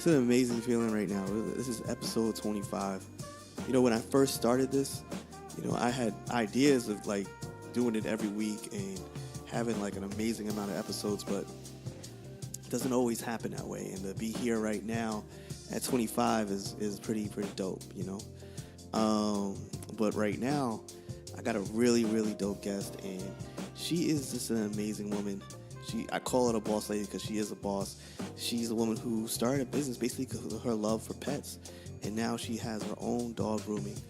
It's an amazing feeling right now. This is episode 25. When I first started this, I had ideas of like doing it every week and having like an amazing amount of episodes, but it doesn't always happen that way. And to be here right now at 25 is pretty dope, But right now, I got a really, really dope guest, and she is just an amazing woman. I call her a boss lady because she is a boss. She's a woman who started a business basically because of her love for pets, and now she has her own dog grooming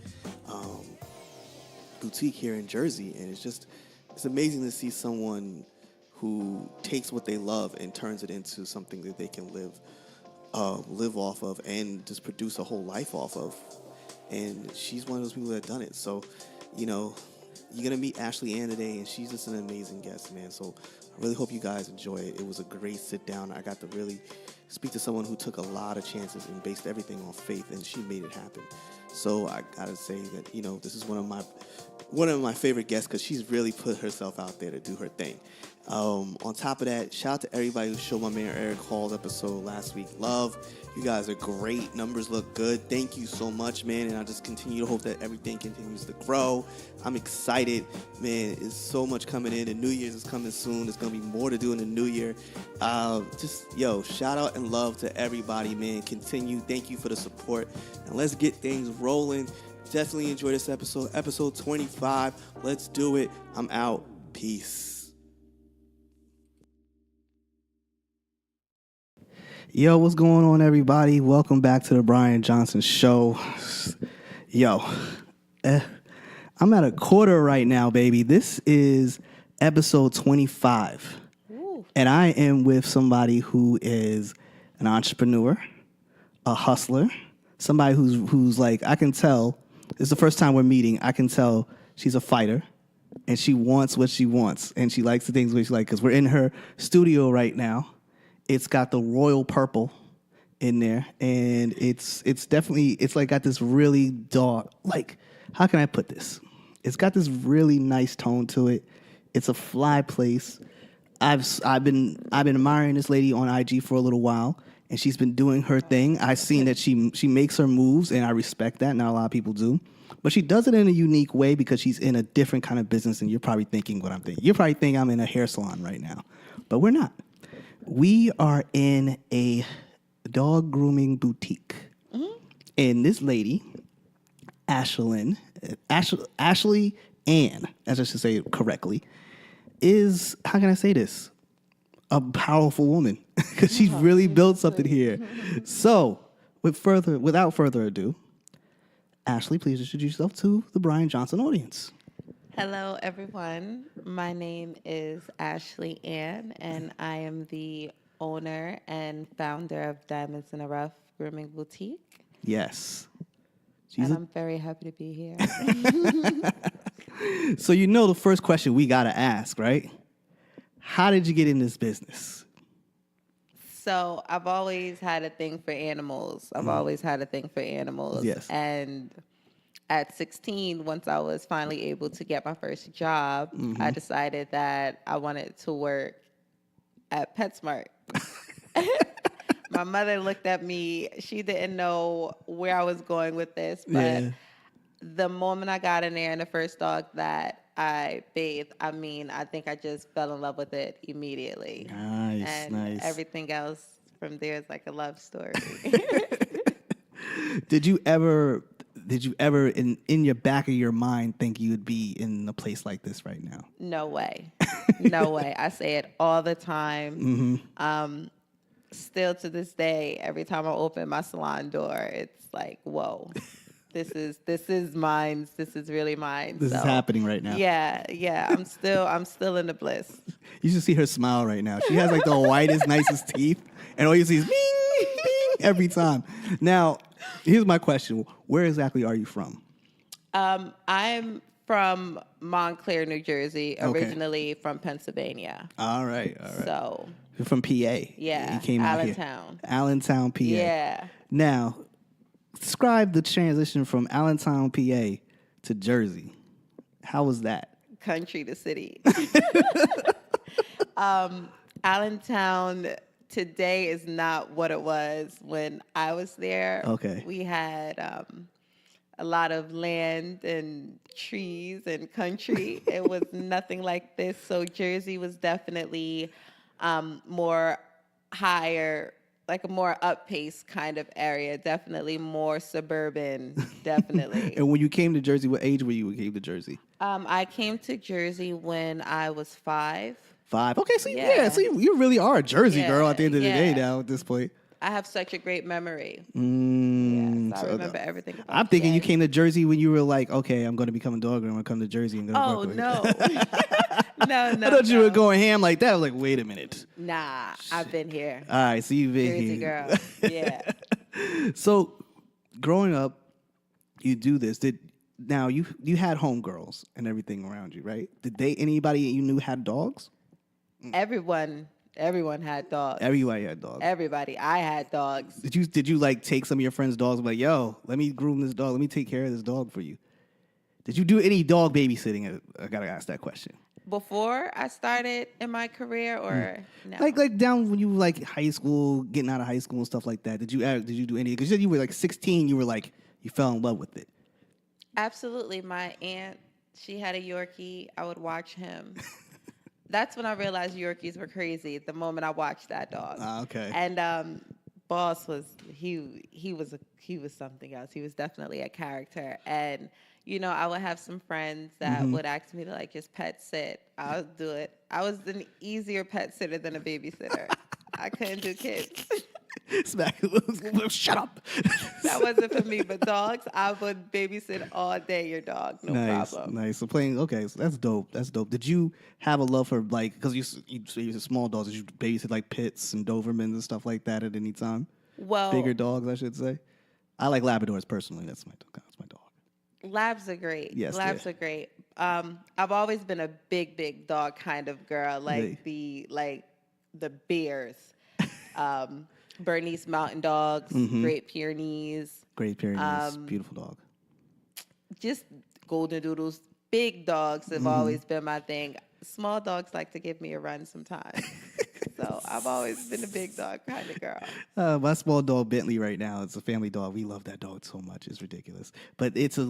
boutique here in Jersey, and it's amazing to see someone who takes what they love and turns it into something that they can live off of and just produce a whole life off of. And she's one of those people that have done it. So, you're going to meet Ashley Ann today, and she's just an amazing guest, man. So I really hope you guys enjoy it. It was a great sit down. I got to really speak to someone who took a lot of chances and based everything on faith, and she made it happen. So I got to say that, this is one of my favorite guests because she's really put herself out there to do her thing. On top of that, shout out to everybody who showed my man Eric Hall's episode last week love. You guys are great. Numbers look good. Thank you so much, man. And I just continue to hope that everything continues to grow. I'm excited, man. There's so much coming in. The New Year's is coming soon. There's going to be more to do in the new year. Shout out and love to everybody, man. Continue. Thank you for the support. And let's get things rolling. Definitely enjoy this episode 25. Let's do it. I'm out. Peace. Yo, what's going on, everybody? Welcome back to the Brian Johnson Show. I'm at a quarter right now, baby. This is episode 25. Ooh. And I am with somebody who is an entrepreneur, a hustler, somebody who's like, I can tell, it's the first time we're meeting, I can tell she's a fighter, and she wants what she wants, and she likes the things what she likes, because we're in her studio right now. It's got the royal purple in there, and it's definitely, it's like got this really dark, like, how can I put this? It's got this really nice tone to it. It's a fly place. I've been admiring this lady on IG for a little while, and she's been doing her thing. I've seen that she makes her moves, and I respect that. Not a lot of people do. But she does it in a unique way because she's in a different kind of business, and you're probably thinking what I'm thinking. You probably think I'm in a hair salon right now, but we're not. We are in a dog grooming boutique. Mm-hmm. And this lady, Ashley Ann, as I should say it correctly, is, how can I say this? A powerful woman, because she's really built something here. So, without further ado, Ashley, please introduce yourself to the Brian Johnson audience. Hello, everyone. My name is Ashley Ann, and I am the owner and founder of Diamonds in a Rough Grooming Boutique. Yes. And I'm very happy to be here. So the first question we got to ask, right? How did you get in this business? So I've always had a thing for animals. Yes. And at 16, once I was finally able to get my first job, I decided that I wanted to work at PetSmart. My mother looked at me. She didn't know where I was going with this, but the moment I got in there and the first dog that I bathed, I think I just fell in love with it immediately. Nice. Everything else from there is like a love story. Did you ever in your back of your mind think you would be in a place like this right now? No way. I say it all the time. Mm-hmm. Still to this day, every time I open my salon door, it's like, whoa, this is mine. This is really mine. This is happening right now. Yeah. I'm still in the bliss. You should see her smile right now. She has like the whitest, nicest teeth, and all you see is bing, bing every time. Now, here's my question: where exactly are you from? I'm from Montclair, New Jersey, originally from Pennsylvania. All right. So you're from PA. Yeah, you came Allentown. Allentown, PA. Yeah. Now, describe the transition from Allentown, PA to Jersey. How was that? Country to city. Allentown today is not what it was when I was there. Okay. We had a lot of land and trees and country. It was nothing like this. So Jersey was definitely more higher, like a more up-paced kind of area. Definitely more suburban. Definitely. And when you came to Jersey, what age were you when you came to Jersey? I came to Jersey when I was 5. 5. Okay, so Yeah. so you really are a Jersey girl at the end of the day Yeah. now at this point. I have such a great memory. Mm, Yes, I so remember everything about I'm thinking you Jersey. came to Jersey when you were like, okay, I'm going to become a dog and I'm going to come to Jersey and go to Oh, Brooklyn. no. No. I thought you no. were going ham like that. I was like, wait a minute. Nah, I've been here. All right, so you've been Jersey here. girl. Yeah. So, growing up, you do this. Now you had homegirls and everything around you, right? Did anybody you knew had dogs? Everyone had dogs. Everybody had dogs. Everybody. I had dogs. Did you like take some of your friends' dogs and be like, yo, let me groom this dog, let me take care of this dog for you? Did you do any dog babysitting? I gotta ask that question. Before I started in my career, or no? Like down when you were like high school, getting out of high school and stuff like that. Did you do any? Because you said you were like 16, you were like you fell in love with it. Absolutely. My aunt, she had a Yorkie. I would watch him. That's when I realized Yorkies were crazy. The moment I watched that dog. Okay. And Boss was he was something else. He was definitely a character. And I would have some friends that would ask me to like just pet sit. I would do it. I was an easier pet sitter than a babysitter. I couldn't do kids. Smack. Shut up. That wasn't for me. But dogs, I would babysit all day your dog. No problem. Nice. So okay, so that's dope. Did you have a love for like, because you said small dogs, did you babysit like Pits and Dobermans and stuff like that at any time? Well, Bigger dogs, I should say. I like Labradors personally. That's my dog. Labs are great. Yes, Labs are great. I've always been a big dog kind of girl, like the bears. Bernese Mountain Dogs, Great Pyrenees. Great Pyrenees, beautiful dog. Just Golden Doodles. Big dogs have always been my thing. Small dogs like to give me a run sometimes. So I've always been a big dog kind of girl. My small dog Bentley right now, it's a family dog. We love that dog so much. It's ridiculous. But it's a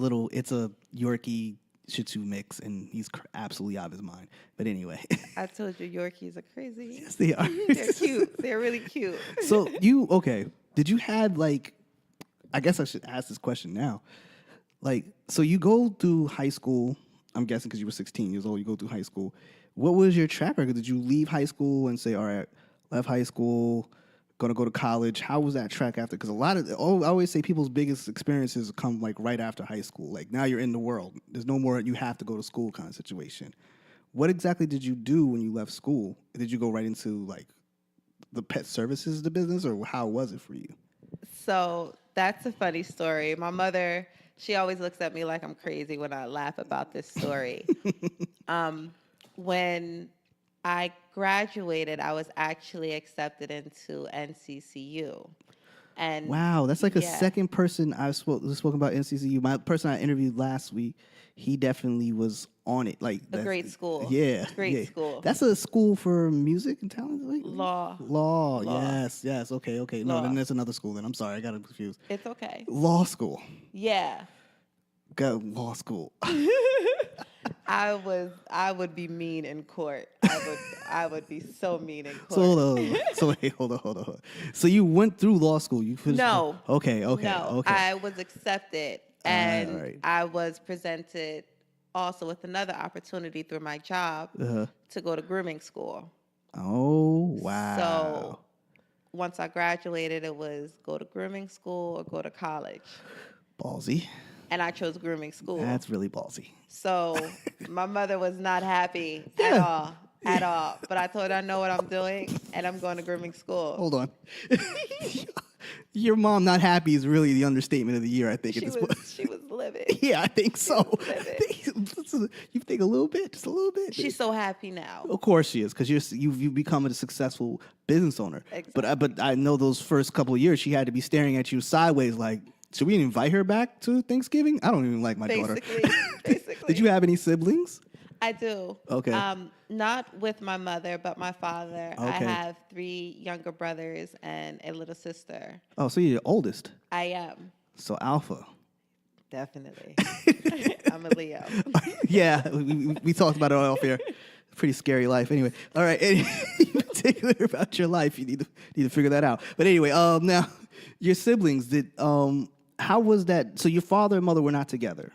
Yorkie Shih Tzu mix, and he's absolutely out of his mind. But anyway. I told you Yorkies are crazy. Yes, they are. They're cute. They're really cute. So did you have like, I guess I should ask this question now. Like, so you go through high school, I'm guessing because you were 16 years old, you go through high school. What was your track record? Did you leave high school and say, all right, left high school, gonna go to college? How was that track after? Because I always say people's biggest experiences come like right after high school. Like now you're in the world. There's no more you have to go to school kind of situation. What exactly did you do when you left school? Did you go right into like the pet services, the business, or how was it for you? So that's a funny story. My mother, she always looks at me like I'm crazy when I laugh about this story. When I graduated, I was actually accepted into NCCU. And wow, that's like a yeah. second person I've spoken about NCCU. My person I interviewed last week, he definitely was on it. Like A great school. Yeah, Great school. That's a school for music and talent. Like, Law. Law. Yes. Okay. No, Law. then that's another school. Then I'm sorry, I got it confused. It's okay. Law school. Yeah. Got law school. I would be mean in court. I would be so mean in court. So hold on. So you went through law school. You finished. No. Okay. No, Okay. I was accepted, and right. I was presented also with another opportunity through my job to go to grooming school. Oh wow. So once I graduated, it was go to grooming school or go to college. Ballsy. And I chose grooming school. That's really ballsy. So my mother was not happy at all. But I told her I know what I'm doing, and I'm going to grooming school. Hold on. Your mom not happy is really the understatement of the year, I think. She was livid. Yeah, I think so. livid. You think a little bit, just a little bit. She's so happy now. Of course she is, because you've become a successful business owner. Exactly. But I know those first couple of years she had to be staring at you sideways like, should we invite her back to Thanksgiving? I don't even like my daughter. Basically. Did you have any siblings? I do. Okay. Not with my mother, but my father. I Okay. have 3 younger brothers and a little sister. Oh, so you're the oldest. I am. So alpha. Definitely. I'm a Leo. Yeah, we talked about it off here. Pretty scary life. Anyway, all right. Any particular about your life, you need to figure that out. But anyway, now your siblings did. How was that? So your father and mother were not together.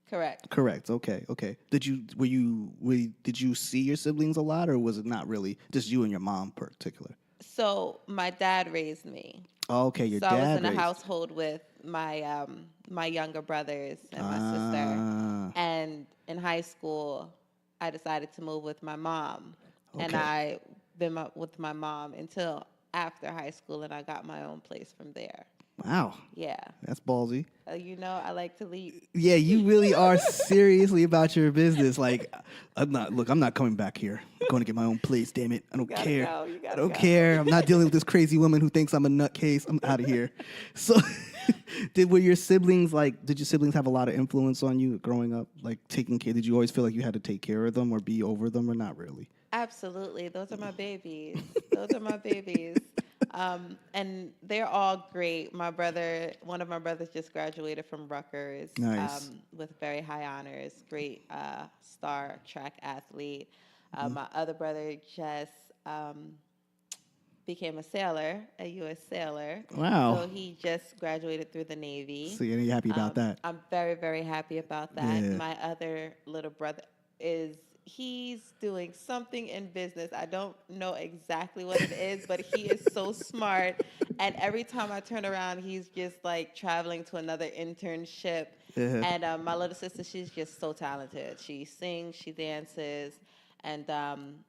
Correct. Correct. Okay. Did you see your siblings a lot, or was it not really just you and your mom in particular? So my dad raised me. Okay, your So dad I was in a raised. household with my my younger brothers and my sister. Ah, And in high school, I decided to move with my mom, and Okay. I been with my mom until after high school, and I got my own place from there. wow, Yeah, that's ballsy. you know, I like to lead. Yeah, you really are seriously about your business. Like, I'm not coming back here. I'm going to get my own place. Damn it, I don't gotta care. go, you I gotta don't go. care. I'm not dealing with this crazy woman who thinks I'm a nutcase. I'm out of here. So, were your siblings like? Did your siblings have a lot of influence on you growing up? Like taking care? Did you always feel like you had to take care of them or be over them, or not really? Absolutely, those are my babies. Those are my babies. And they're all great. One of my brothers just graduated from Rutgers Nice. with very high honors. Great star track athlete. My other brother just became a sailor, a U.S. sailor. Wow. So he just graduated through the Navy. So you're happy about that? I'm very, very happy about that. Yeah. My other little brother he's doing something in business. I don't know exactly what it is, but he is so smart. And every time I turn around, he's just like traveling to another internship. Yeah. And my little sister, she's just so talented. She sings, she dances, and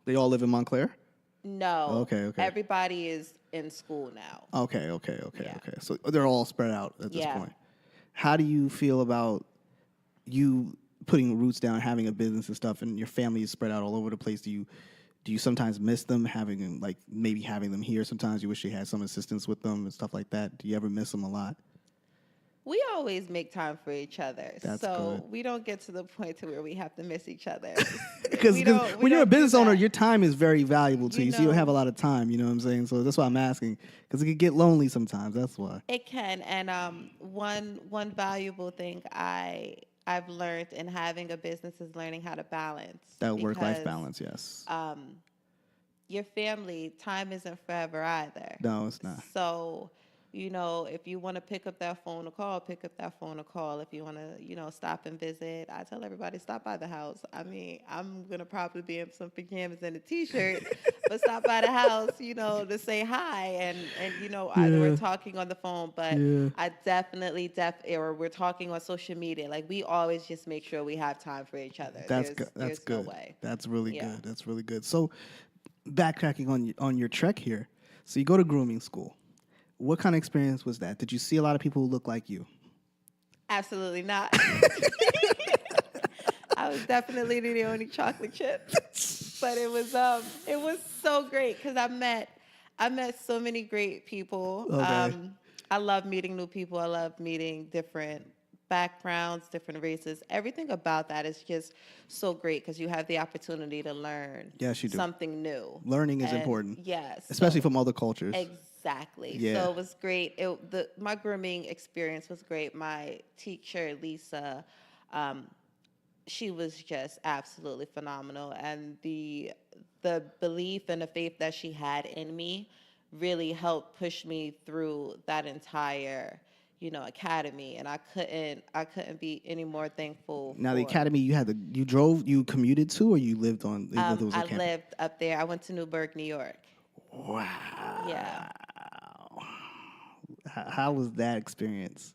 They all live in Montclair. no, Okay. everybody is in school now. Okay. Yeah. So they're all spread out at this Yeah. point. How do you feel about you putting roots down, having a business and stuff, and your family is spread out all over the place? Do you sometimes miss them, having them here? Sometimes you wish you had some assistance with them and stuff like that. Do you ever miss them a lot? We always make time for each other. That's so good. we don't get to the point to where we have to miss each other. Because We when you're a don't do business owner, that. your time is very valuable to You you, so you don't know. have a lot of time. You know what I'm saying? So that's why I'm asking, because it could get lonely sometimes. That's why. It can. And one valuable thing I've learned in having a business is learning how to balance. That work-life because, balance, yes. Your family, time isn't forever either. No, it's not. So, if you want to pick up that phone or call, pick up that phone or call. If you want to, stop and visit, I tell everybody, stop by the house. I mean, I'm going to probably be in some pajamas and a T-shirt, but stop by the house, to say hi. And either we're talking on the phone, but Yeah. I definitely, or we're talking on social media. Like, we always just make sure we have time for each other. That's There's- good. That's there's good. No way. That's really Yeah. good. That's really good. So, backtracking on your trek here. So you go to grooming school. What kind of experience was that? Did you see a lot of people who look like you? Absolutely not. I was definitely the only chocolate chip, but it was so great because I met so many great people. Okay. I love meeting new people. I love meeting different backgrounds, different races. Everything about that is just so great because you have the opportunity to learn Yes, you do. something new. Learning is And important. Yes. Especially so- from other cultures. Exactly. Yeah. So it was great. My grooming experience was great. My teacher, Lisa, she was just absolutely phenomenal. And the belief and the faith that she had in me really helped push me through that entire, academy. And I couldn't be any more thankful. Now the for- academy you commuted to, or you lived on? There was a I campus? lived up there. I went to Newburgh, New York. Wow. Yeah. How was that experience?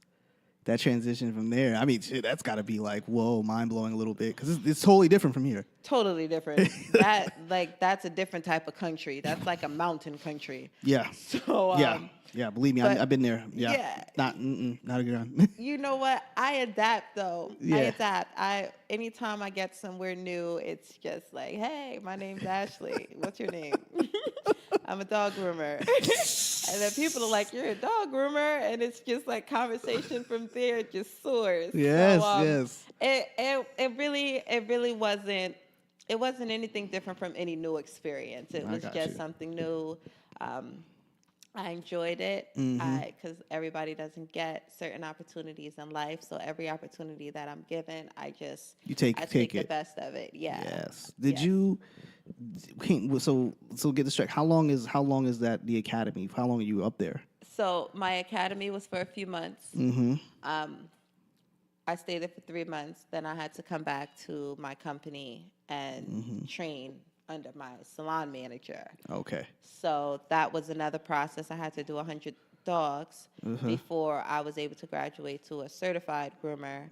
That transition from there? I mean, shit, that's got to be like, whoa, mind blowing a little bit, because it's totally different from here. Totally different. That's a different type of country. That's like a mountain country. Yeah. So Yeah. Believe me, but- I've been there. Yeah. Yeah. Not a good one. you know what? I adapt though. I Yeah. adapt. Anytime I get somewhere new, it's just like, hey, my name's Ashley. What's your name? I'm a dog groomer. And then people are like, you're a dog groomer, and it's just like conversation from there just soars. Yes, So, yes. It really wasn't it wasn't anything different from any new experience. It I was got just you. something new. I enjoyed it because everybody doesn't get certain opportunities in life. So every opportunity that I'm given, You take I take take the it. best of it. Yeah. Yes. Did Yes. you? So get this straight. How long is that the academy? How long are you up there? So my academy was for a few months. Mm-hmm. I stayed there for 3 months. Then I had to come back to my company and train under my salon manager. Okay. So that was another process. I had to do 100 dogs before I was able to graduate to a certified groomer.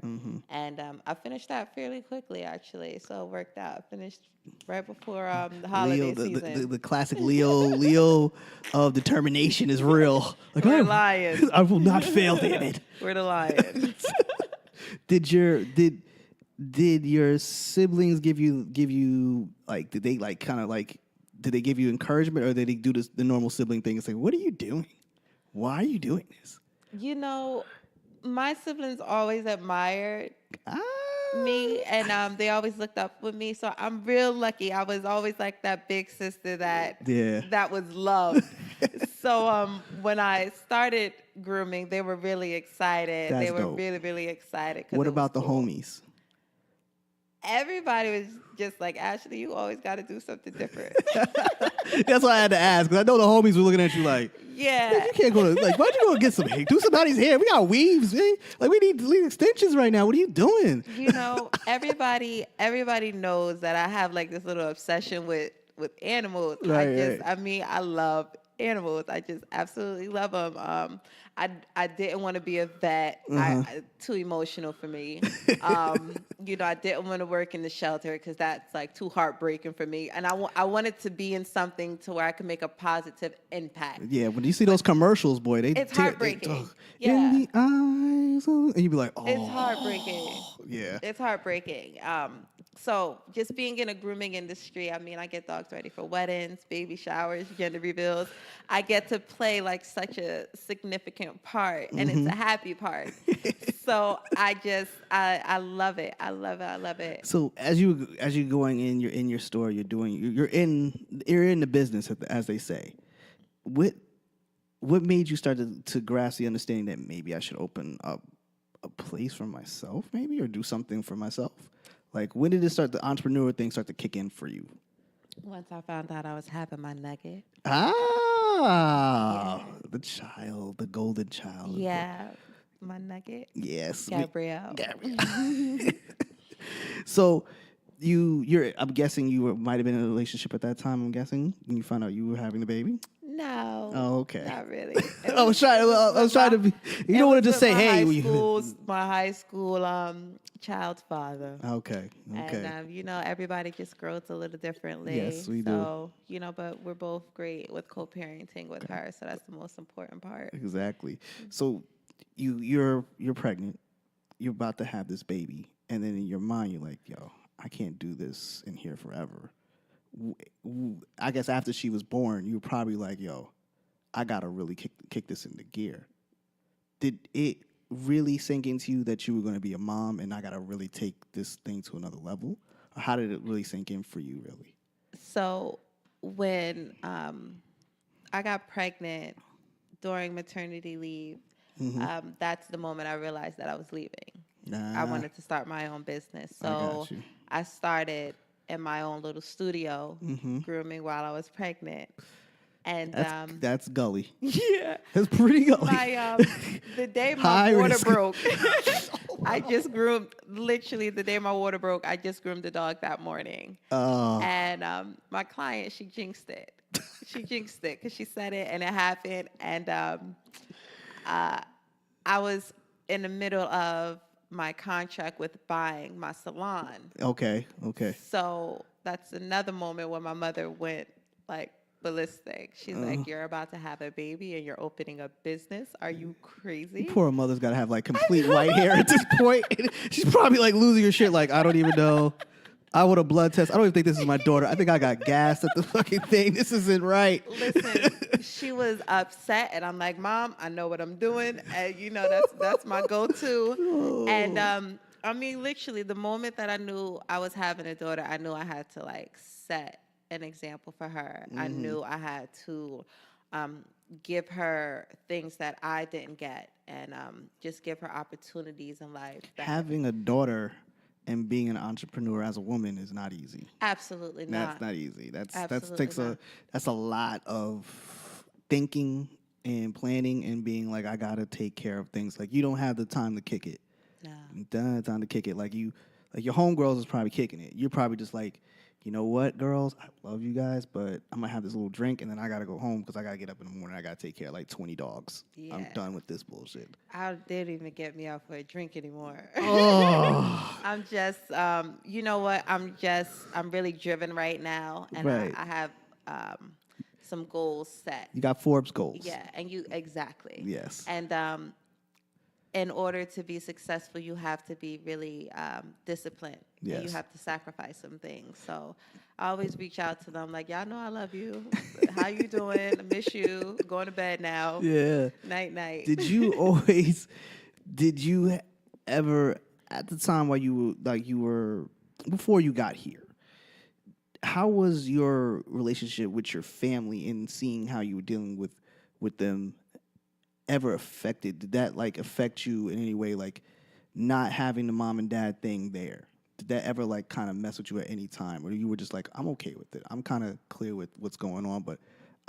And I finished that fairly quickly, actually. So it worked out. I finished right before the holiday Leo, season. the classic Leo of determination is real. Like We're lions. I will not fail, damn it. We're the lions. Did your siblings give you like did they like kind of like did they give you encouragement or did they do the normal sibling thing and say, what are you doing? Why are you doing this? You know, my siblings always admired Ah, me, and they always looked up with me. So I'm real lucky. I was always like that big sister that was loved. So when I started grooming, they were really excited. That's They were dope. really, really excited. 'Cause what it was about the cool. homies? Everybody was just like, Ashley, you always got to do something different. That's why I had to ask because I know the homies were looking at you like, Yeah. you can't go to like, why'd you go get some hair? Do somebody's hair. We got weaves, man. Like we need extensions right now. What are you doing? You know, everybody knows that I have like this little obsession with animals. Right. I mean, I love animals. I just absolutely love them. I didn't want to be a vet. Too emotional for me. You know, I didn't want to work in the shelter because that's like too heartbreaking for me. And I wanted to be in something to where I could make a positive impact. Yeah, when you see those commercials, boy, It's heartbreaking. In the eyes, and you be like, oh, It's heartbreaking. yeah. It's heartbreaking. So just being in a grooming industry, I mean, I get dogs ready for weddings, baby showers, gender reveals. I get to play like such a significant part, and it's a happy part. So I love it. I love it. I love it. So as you going in, you're in your store, you're in the business, as they say. What made you start to grasp the understanding that maybe I should open up a place for myself, maybe, or do something for myself? Like, when did the entrepreneur thing start to kick in for you? Once I found out I was having my nugget. Ah, the golden child. Yeah, my nugget. Yes. Gabrielle. So, I'm guessing you might have been in a relationship at that time. I'm guessing when you found out you were having the baby. No. Oh, okay. Not really. I was trying to be. You don't want to just say, "Hey." My high school child's father. Okay. And you know, everybody just grows a little differently. Yes, we do. So, you know, but we're both great with co-parenting with her, so that's the most important part. Exactly. So you're pregnant. You're about to have this baby, and then in your mind, you're like, "Yo, I can't do this in here forever." I guess after she was born, you were probably like, "Yo, I gotta really kick this into gear." Did it really sink into you that you were going to be a mom, and I gotta really take this thing to another level? Or how did it really sink in for you, really? So when I got pregnant during maternity leave, that's the moment I realized that I was leaving. I wanted to start my own business. So got you. I started in my own little studio grooming while I was pregnant. And That's gully. yeah. That's pretty gully. The day my High water risk. broke, I just groomed, literally the day my water broke, I just groomed the dog that morning. Oh. And my client, she jinxed it. She jinxed it because she said it and it happened. And I was in the middle of my contract with buying my salon. Okay. So that's another moment where my mother went like ballistic. She's like, "You're about to have a baby and you're opening a business. Are you crazy?" Poor mother's got to have like complete white hair at this point. She's probably like losing her shit. Like, I don't even know. I want a blood test. I don't even think this is my daughter. I think I got gassed at the fucking thing. This isn't right. Listen, she was upset, and I'm like, "Mom, I know what I'm doing, and you know that's my go-to." And I mean, literally, the moment that I knew I was having a daughter, I knew I had to like set an example for her. I knew I had to um, give her things that I didn't get, and just give her opportunities in life. Having a daughter and being an entrepreneur as a woman is not easy. Absolutely That's not. not easy. That's Absolutely takes not. that's a lot of thinking and planning and being like, I gotta take care of things. Like you don't have the time to kick it. No. You don't have time to kick it. Like your homegirls is probably kicking it. You're probably just like, you know what, girls, I love you guys, but I'm gonna have this little drink and then I gotta go home because I gotta get up in the morning. I gotta take care of like 20 dogs. I'm Yeah. done with this bullshit. They didn't even get me out for a drink anymore. Oh, I'm just, you know what? I'm really driven right now, and Right. I have some goals set. you got Forbes goals. Yeah, and exactly. Yes. And in order to be successful, you have to be really disciplined. And you Yes. have to sacrifice some things. So I always reach out to them like, y'all know I love you. How you doing? I miss you. Going to bed now. Yeah. Night, night. Did you ever, at the time while you were, before you got here, how was your relationship with your family and seeing how you were dealing with them ever affected? Did that like affect you in any way, like not having the mom and dad thing there? Did that ever like kind of mess with you at any time? Or you were just like, I'm okay with it. I'm kind of clear with what's going on, but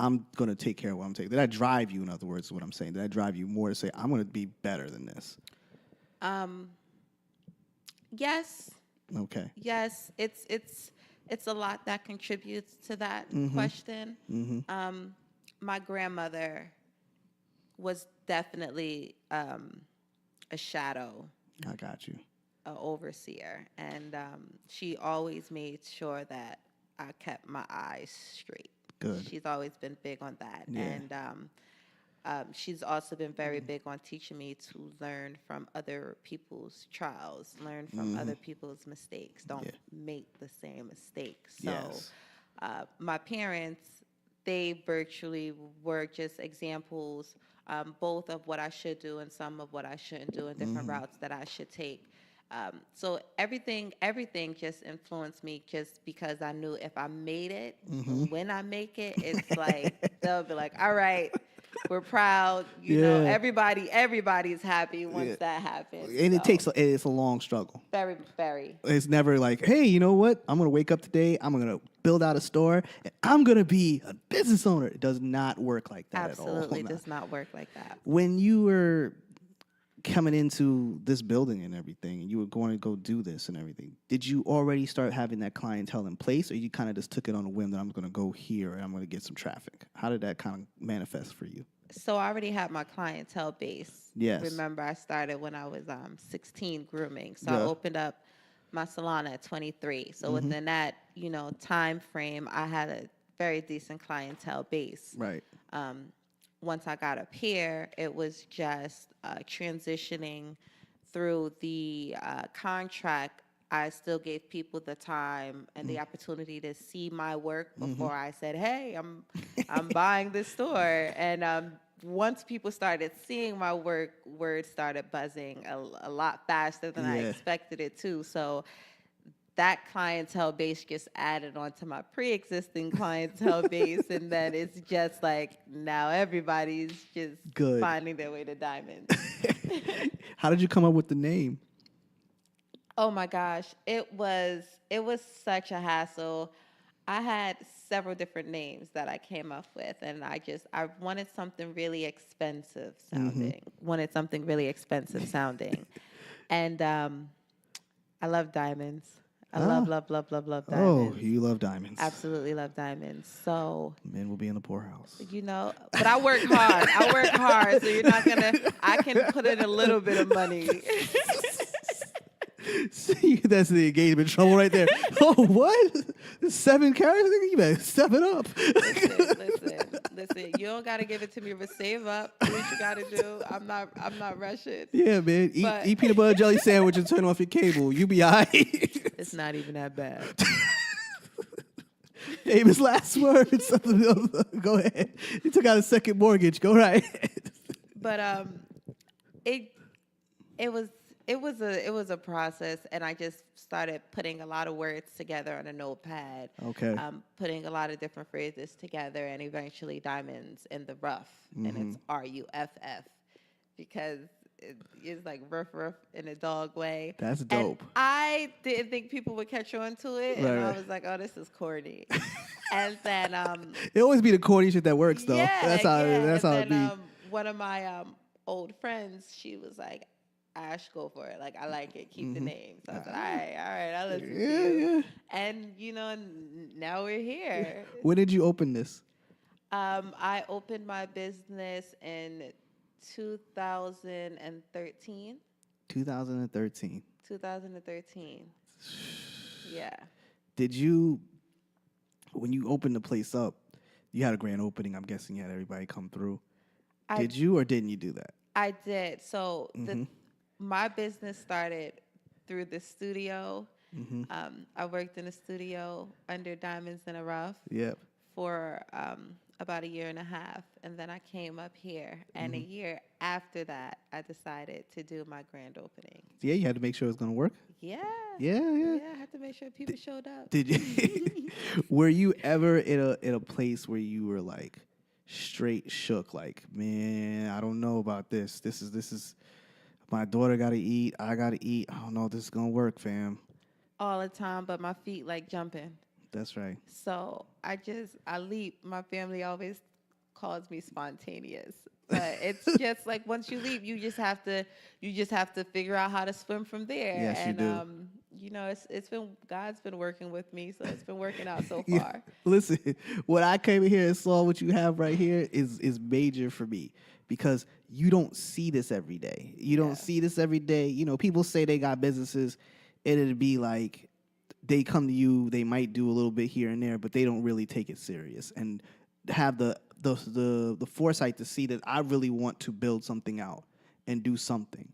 I'm going to take care of what I'm taking. Did that drive you, in other words, is what I'm saying? Did that drive you more to say, I'm going to be better than this? Yes. Okay. Yes, it's a lot that contributes to that question. My grandmother was definitely a shadow, I got you. an overseer, and she always made sure that I kept my eyes straight. Good. She's always been big on that, Yeah. and she's also been very big on teaching me to learn from other people's trials, learn from other people's mistakes. Don't Yeah. make the same mistakes. So, Yes. my parents, they virtually were just examples, both of what I should do and some of what I shouldn't do, and different routes that I should take. So everything just influenced me just because I knew if I made it, when I make it, it's like, they'll be like, all right, we're proud. You know, Yeah. everybody's happy once Yeah. that happens. And it's a long struggle. very, very. It's never like, hey, you know what? I'm going to wake up today. I'm going to build out a store and I'm going to be a business owner. It does not work like that at all. Absolutely does not work like that. When you were coming into this building and everything, and you were going to go do this and everything, did you already start having that clientele in place, or you kind of just took it on a whim that I'm going to go here and I'm going to get some traffic? How did that kind of manifest for you? So I already had my clientele base. Yes. Remember, I started when I was 16 grooming. So Yeah. I opened up my salon at 23. So within that, time frame, I had a very decent clientele base. Right. Once I got up here, it was just transitioning through the contract. I still gave people the time and the opportunity to see my work before I said, "Hey, I'm buying this store." And once people started seeing my work, word started buzzing a lot faster than I Yeah. expected it to. So that clientele base just added onto my pre-existing clientele base, and then it's just like now everybody's just Good. finding their way to Diamonds. How did you come up with the name? Oh my gosh, it was such a hassle. I had several different names that I came up with, and I wanted something really expensive sounding. And I love diamonds. I love Oh, diamonds. you love diamonds. Absolutely love diamonds. So, Men will be in the poorhouse. but I work hard. So I can put in a little bit of money. See, that's the engagement trouble right there. Oh, what? 7 carats? You better step it up. Listen. You don't gotta give it to me, but save up. Do what you gotta do. I'm not rushing. Yeah, man. But- Eat peanut butter jelly sandwich and turn off your cable. You be all right. It's not even that bad. Famous last words. Something else. Go ahead. You took out a second mortgage. Go right ahead. But it it was a process, and I just started putting a lot of words together on a notepad. Okay. Putting a lot of different phrases together, and eventually diamonds in the rough, and it's RUFF, because it's like rough in a dog way. That's And dope. I didn't think people would catch on to it, and I Right. was like, oh, this is corny. And then It always be the corny shit that works though. yeah, That's how yeah. that's And how it then be. one of my old friends, she was like, Ash, go for it. Like, I like it. Keep the name. So I was like, all right, I'll listen to Yeah, you. yeah. And, now we're here. When did you open this? I opened my business in 2013. 2013. 2013. Yeah. Did you, when you opened the place up, you had a grand opening. I'm guessing you had everybody come through. Did you or didn't you do that? I did. So my business started through the studio. I worked in a studio under Diamonds in a Rough Yep. for about a year and a half. And then I came up here. And a year after that, I decided to do my grand opening. Yeah, you had to make sure it was gonna work. Yeah. Yeah. Yeah, I had to make sure people showed up. Did you? Were you ever in a place where you were like straight shook? Like, man, I don't know about this. This is. My daughter got to eat. I got to eat. I don't know if this is gonna work, fam. All the time, but my feet like jumping. That's right. So I leap. My family always calls me spontaneous. But it's just like once you leap, you just have to figure out how to swim from there. Yes, you and do. it's been God's been working with me, so it's been working out so Yeah. far. Listen, when I came in here and saw what you have right here is major for me because you don't see this every day. You don't see this every day. You know, people say they got businesses, and it'd be like they come to you, they might do a little bit here and there, but they don't really take it serious and have the foresight to see that I really want to build something out and do something.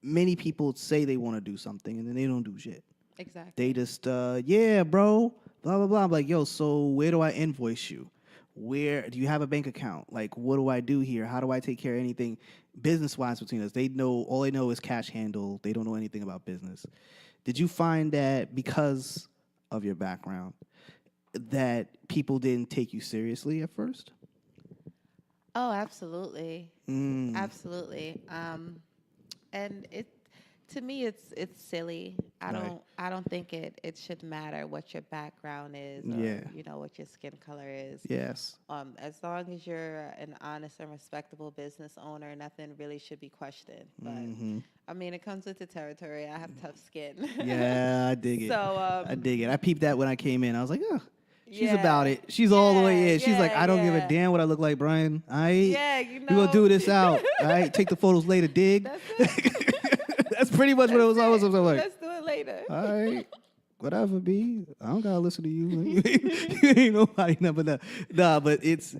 Many people say they want to do something and then they don't do shit. Exactly. They just, yeah, bro, blah, blah, blah. I'm like, yo, so where do I invoice you? Where do you have a bank account? Like, what do I do here? How do I take care of anything business-wise between us? All they know is cash handle. They don't know anything about business. Did you find that because of your background that people didn't take you seriously at first? Oh, absolutely. Absolutely. And to me it's silly. I don't think it should matter what your background is or what your skin color is. Yes. As long as you're an honest and respectable business owner, nothing really should be questioned. But I mean, it comes with the territory. I have tough skin. Yeah, I dig it. So I dig it. I peeped that when I came in. I was like, oh, she's Yeah. about it. She's all the way in. She's like, Yeah, I don't give a yeah. damn what I look like, Brian. Yeah, We're gonna do this out. All right, take the photos later, dig. That's it. That's pretty much what it was. I was like, Let's do it later. all right, whatever, B. I don't gotta listen to you. You ain't nobody, never know. Nah, but it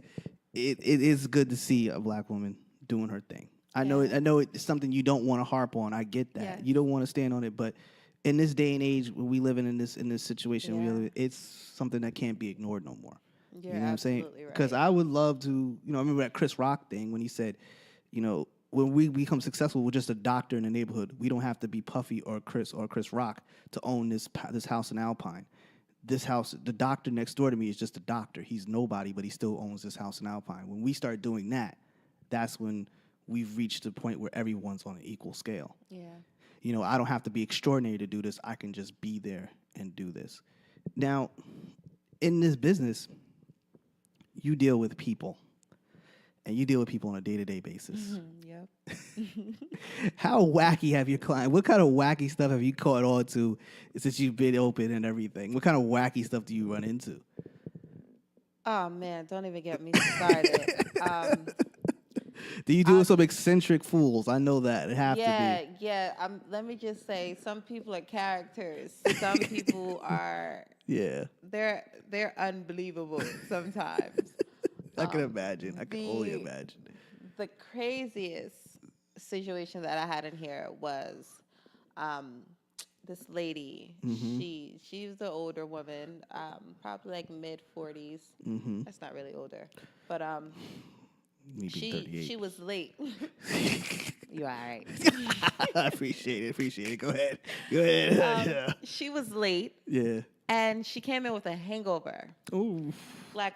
is good to see a black woman doing her thing. I know it's something you don't want to harp on. I get that. Yes. You don't want to stand on it, but in this day and age, when we live in this situation, we live, it's something that can't be ignored no more. You're You know what I'm saying? absolutely right. Because I would love to, I remember that Chris Rock thing when he said, when we become successful, we're just a doctor in the neighborhood. We don't have to be Puffy or Chris Rock to own this house in Alpine. This house, the doctor next door to me is just a doctor. He's nobody, but he still owns this house in Alpine. When we start doing that, that's when we've reached the point where everyone's on an equal scale. Yeah. I don't have to be extraordinary to do this. I can just be there and do this. Now, in this business, you deal with people. And you deal with people on a day-to-day basis. Yep. How wacky have your client? What kind of wacky stuff have you caught on to since you've been open and everything? What kind of wacky stuff do you run into? Oh man, don't even get me started. Do you do with some eccentric fools? I know that. It have to be. Yeah. Let me just say, some people are characters. Some people are. Yeah. They're unbelievable sometimes. I can imagine. I can only imagine. The craziest situation that I had in here was this lady. She was an older woman, probably like mid-40s. That's not really older, but Maybe 38. she was late. You all right? I appreciate it. Appreciate it. Go ahead. Go ahead. Yeah. She was late, Yeah. and she came in with a hangover. Ooh. Like,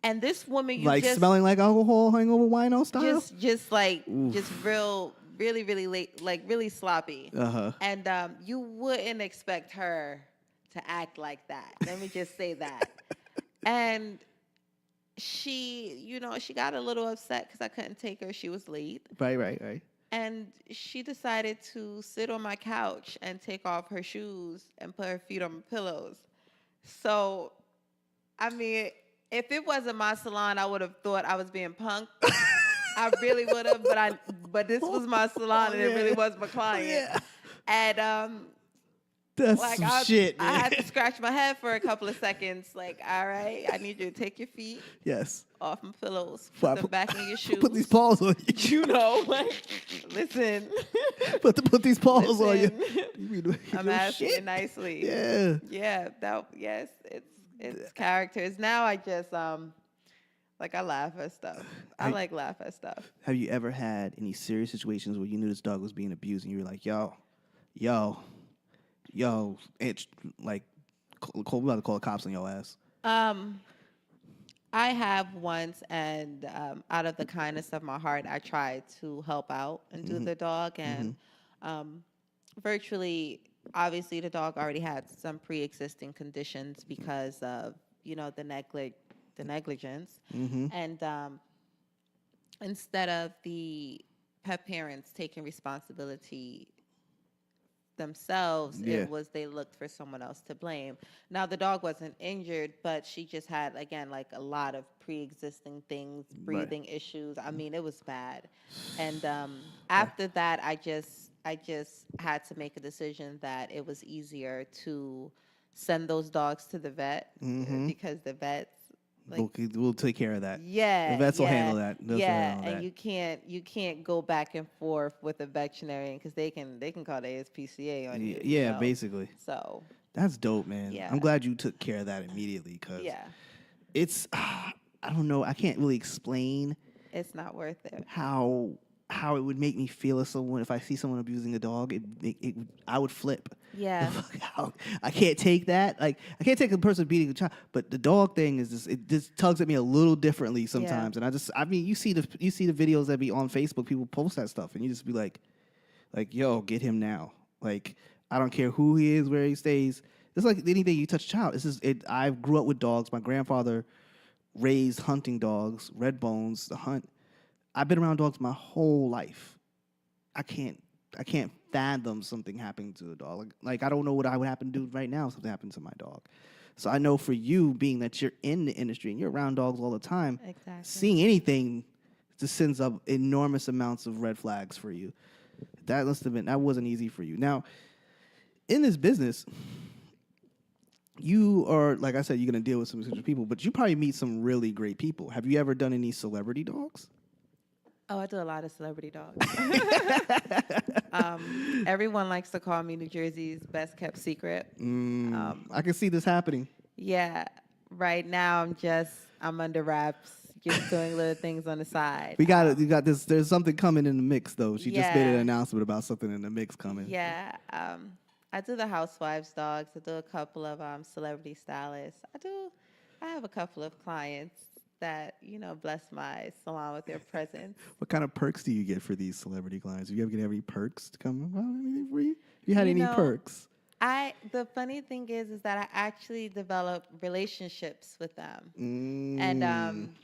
and this woman, you Like just smelling like alcohol, hangover wino style. just like just really late, like really sloppy. Uh-huh. And you wouldn't expect her to act like that. Let me just say that. And she, she got a little upset because I couldn't take her. She was late. Right. And she decided to sit on my couch and take off her shoes and put her feet on my pillows. So, I mean, if it wasn't my salon, I would have thought I was being punked. I really would have, but this was my salon and it really was my client. Yeah. And That's like some shit, man. I had to scratch my head for a couple of seconds. Like, all right, I need you to take your feet Yes. off my pillows, Well, put them back in your shoes. Put these paws on you. Like, listen. Put these paws on you. Listen. I'm asking you nicely. Yeah. Yeah. Yes. It's characters. Now I just like I laugh at stuff. I like laugh at stuff. Have you ever had any serious situations where you knew this dog was being abused and you were like, yo, it's like, we about to call the cops on your ass? I have once, and out of the kindness of my heart, I tried to help out and do the dog, and virtually, obviously, the dog already had some pre-existing conditions because of the negligence, and instead of the pet parents taking responsibility themselves, Yeah. it was they looked for someone else to blame. Now the dog wasn't injured, but she just had, again, like a lot of pre-existing things, breathing issues. I mean, it was bad. And after that, I just had to make a decision that it was easier to send those dogs to the vet because the vets, like, we'll take care of that. yeah, The vets will handle that. They'll yeah, handle and that. you can't go back and forth with a veterinarian because they can call the ASPCA on you. Yeah, you know? basically. So That's dope, man. Yeah. I'm glad you took care of that immediately because yeah, it's, I don't know, I can't really explain it's not worth it. how it would make me feel if I see someone abusing a dog, I would flip. Yeah, I can't take that. Like, I can't take a person beating a child, but the dog thing it just tugs at me a little differently sometimes. And I mean, you see the videos that be on Facebook, people post that stuff, and you just be like, yo, get him now. Like, I don't care who he is, where he stays. It's like anything you touch a child. I grew up with dogs. My grandfather raised hunting dogs, red bones, the hunt. I've been around dogs my whole life. I can't fathom something happening to a dog. Like I don't know what I would happen to do right now if something happened to my dog. So I know for you, being that you're in the industry and you're around dogs all the time, exactly. seeing anything just sends up enormous amounts of red flags for you. That wasn't easy for you. Now, in this business, you are, like I said, you're gonna deal with some people, but you probably meet some really great people. Have you ever done any celebrity dogs? Oh, I do a lot of celebrity dogs. Everyone likes to call me New Jersey's best kept secret. I can see this happening. Yeah, right now I'm under wraps, just doing little things on the side. You got this. There's something coming in the mix, though. She just made an Yeah. announcement about something in the mix coming. Yeah, I do the housewives dogs. I do a couple of celebrity stylists. I have a couple of clients that bless my salon with their presence. What kind of perks do you get for these celebrity clients? Do you ever get any perks to come? Anything for you? Have you had any perks? The funny thing is that I actually developed relationships with them, Mm. and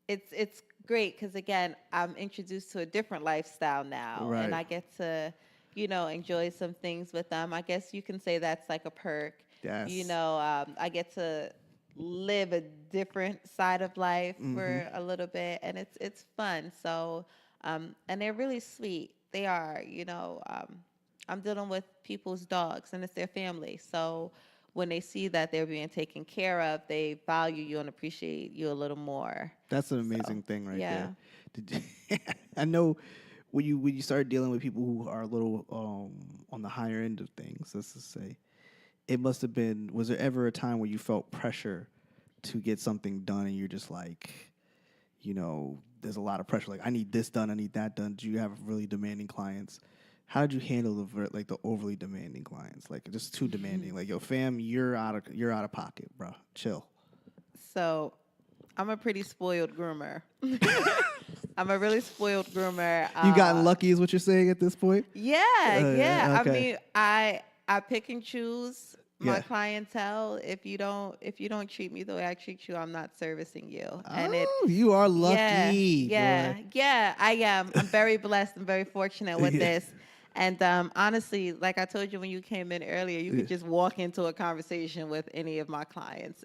it's great because again I'm introduced to a different lifestyle now, Right. and I get to enjoy some things with them. I guess you can say that's like a perk. Yes. I get to live a different side of life for a little bit, and it's fun. So, and they're really sweet. They are, I'm dealing with people's dogs, and it's their family. So when they see that they're being taken care of, they value you and appreciate you a little more. That's an amazing thing right yeah. there. I know when you start dealing with people who are a little on the higher end of things, let's just say, it must have been, was there ever a time where you felt pressure to get something done and you're just like, there's a lot of pressure. Like, I need this done, I need that done. Do you have really demanding clients? How did you handle the overly demanding clients? Like, just too demanding. Like, yo, fam, you're out of pocket, bro. Chill. So, I'm a pretty spoiled groomer. I'm a really spoiled groomer. You gotten lucky, is what you're saying at this point? Yeah. Okay. I mean, I pick and choose my Yeah. clientele. If you don't treat me the way I treat you, I'm not servicing you. And You are lucky. Yeah, I am. I'm very blessed and very fortunate with Yeah. this. And honestly, like I told you when you came in earlier, you could just walk into a conversation with any of my clients.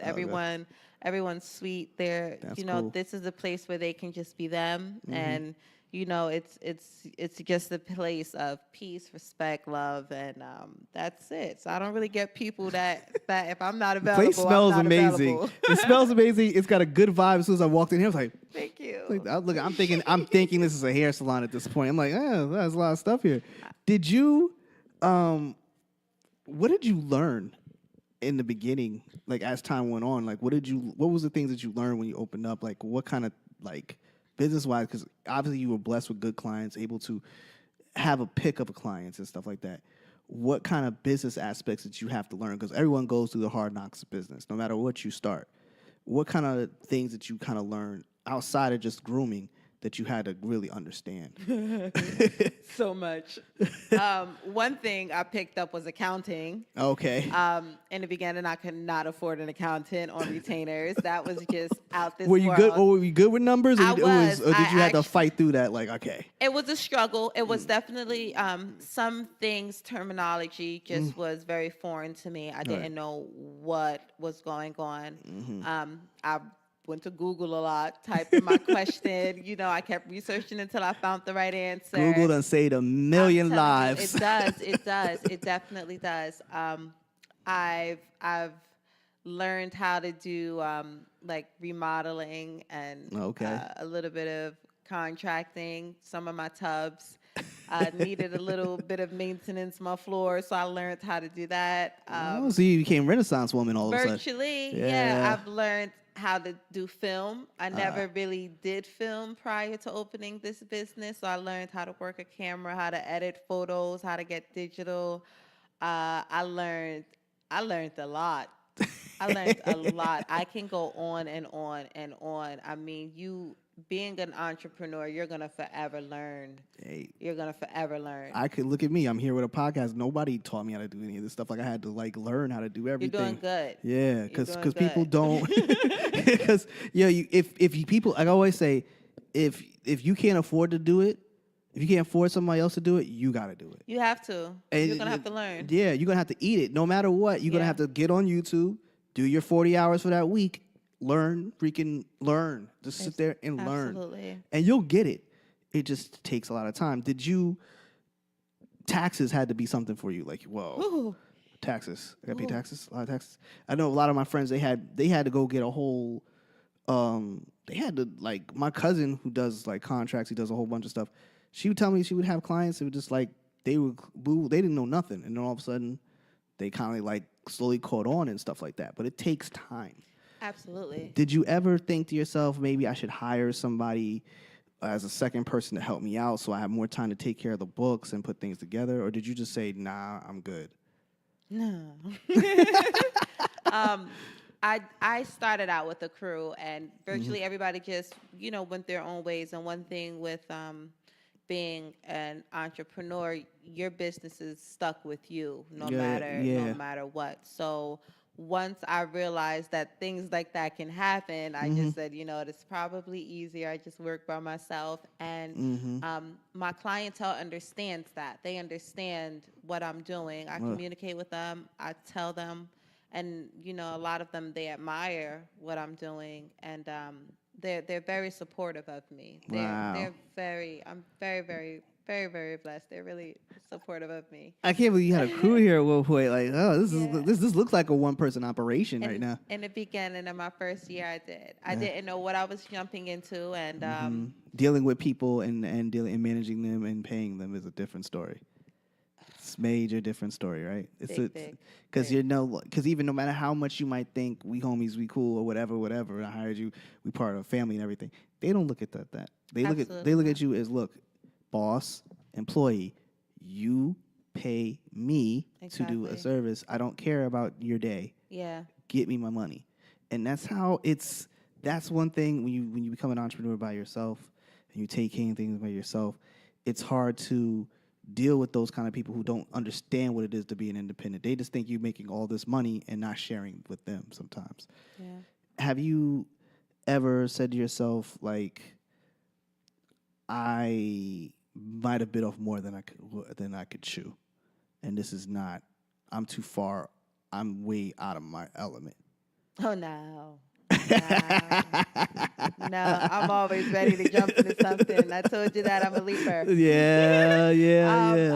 Everyone's sweet. That's cool. This is a place where they can just be them, and it's just a place of peace, respect, love, and that's it. So I don't really get people that if I'm not available, Place smells I'm not amazing. available. It smells amazing. It's got a good vibe. As soon as I walked in here, I was like, Thank you. I'm thinking this is a hair salon at this point. I'm like, there's a lot of stuff here. Did you, what did you learn in the beginning? Like, as time went on, like, what was the things that you learned when you opened up? Like, what kind of, like, business wise? Because obviously you were blessed with good clients, able to have a pick of clients and stuff like that. What kind of business aspects did you have to learn? Because everyone goes through the hard knocks of business, no matter what you start. What kind of things that you kind of learned outside of just grooming that you had to really understand? So much. One thing I picked up was accounting. Okay. In the beginning, I could not afford an accountant on retainers. That was just out this Were you world. good? Or were you good with numbers? Or I was. Or did you have to fight through that? Like, okay. It was a struggle. It was definitely some things, terminology just was very foreign to me. I didn't know what was going on. I went to Google a lot, typed in my question. I kept researching until I found the right answer. Google done saved a million I'm telling you, lives. it does. It does. It definitely does. I've learned how to do like remodeling and a little bit of contracting. Some of my tubs needed a little bit of maintenance on my floor, so I learned how to do that. So you became Renaissance woman all of a sudden. Virtually, Yeah. I've learned how to do film. I never really did film prior to opening this business, so I learned how to work a camera, how to edit photos, how to get digital. I learned a lot. I learned a lot. I can go on and on and on. I mean, being an entrepreneur, you're gonna forever learn. Hey. You're gonna forever learn. I could look at me. I'm here with a podcast. Nobody taught me how to do any of this stuff. Like, I had to learn how to do everything. You're doing good. Yeah, because doing people good. don't. Because if you people, like I always say, if you can't afford to do it, if you can't afford somebody else to do it, you got to do it. You have to. And You're gonna have to learn. Yeah, you're gonna have to eat it. No matter what, you're gonna have to get on YouTube, do your 40 hours for that week, freaking learn. Just sit there and learn. Absolutely. And you'll get it. It just takes a lot of time. Taxes had to be something for you. Like, whoa, Ooh. taxes. I gotta pay taxes. A lot of taxes. I know a lot of my friends, they had to go get a whole, they had to, like, my cousin who does like contracts, he does a whole bunch of stuff. She would tell me she would have clients that would just like, they didn't know nothing. And then all of a sudden they kind of like slowly caught on and stuff like that. But it takes time. Absolutely. Did you ever think to yourself, maybe I should hire somebody as a second person to help me out so I have more time to take care of the books and put things together? Or did you just say, nah, I'm good? No. I started out with a crew, and virtually everybody just, went their own ways. And one thing with being an entrepreneur, your business is stuck with you no matter what. So once I realized that things like that can happen, I just said, it's probably easier. I just work by myself. And my clientele understands that. They understand what I'm doing. I communicate with them. I tell them. And, a lot of them, they admire what I'm doing. And they're very supportive of me. I'm very, very, very, very blessed. They're really supportive of me. I can't believe you had a crew here at one point. Like, this looks like a one-person operation right now. In the beginning of my first year, I did. I didn't know what I was jumping into, and dealing with people and managing them and paying them is a different story. It's major different story, right? Because even no matter how much you might think we homies, we cool or whatever, I hired you, we part of a family and everything. They don't look at that. They look Absolutely. at you as, look, boss, employee, you pay me to do a Exactly. service. I don't care about your day. Yeah. Get me my money. And that's one thing when you become an entrepreneur by yourself and you take care of things by yourself, it's hard to deal with those kind of people who don't understand what it is to be an independent. They just think you're making all this money and not sharing with them sometimes. Yeah. Have you ever said to yourself, like, I might have bit off more than I could chew, and this is not. I'm too far. I'm way out of my element. Oh no. No. No, I'm always ready to jump into something. I told you that I'm a leaper. Yeah,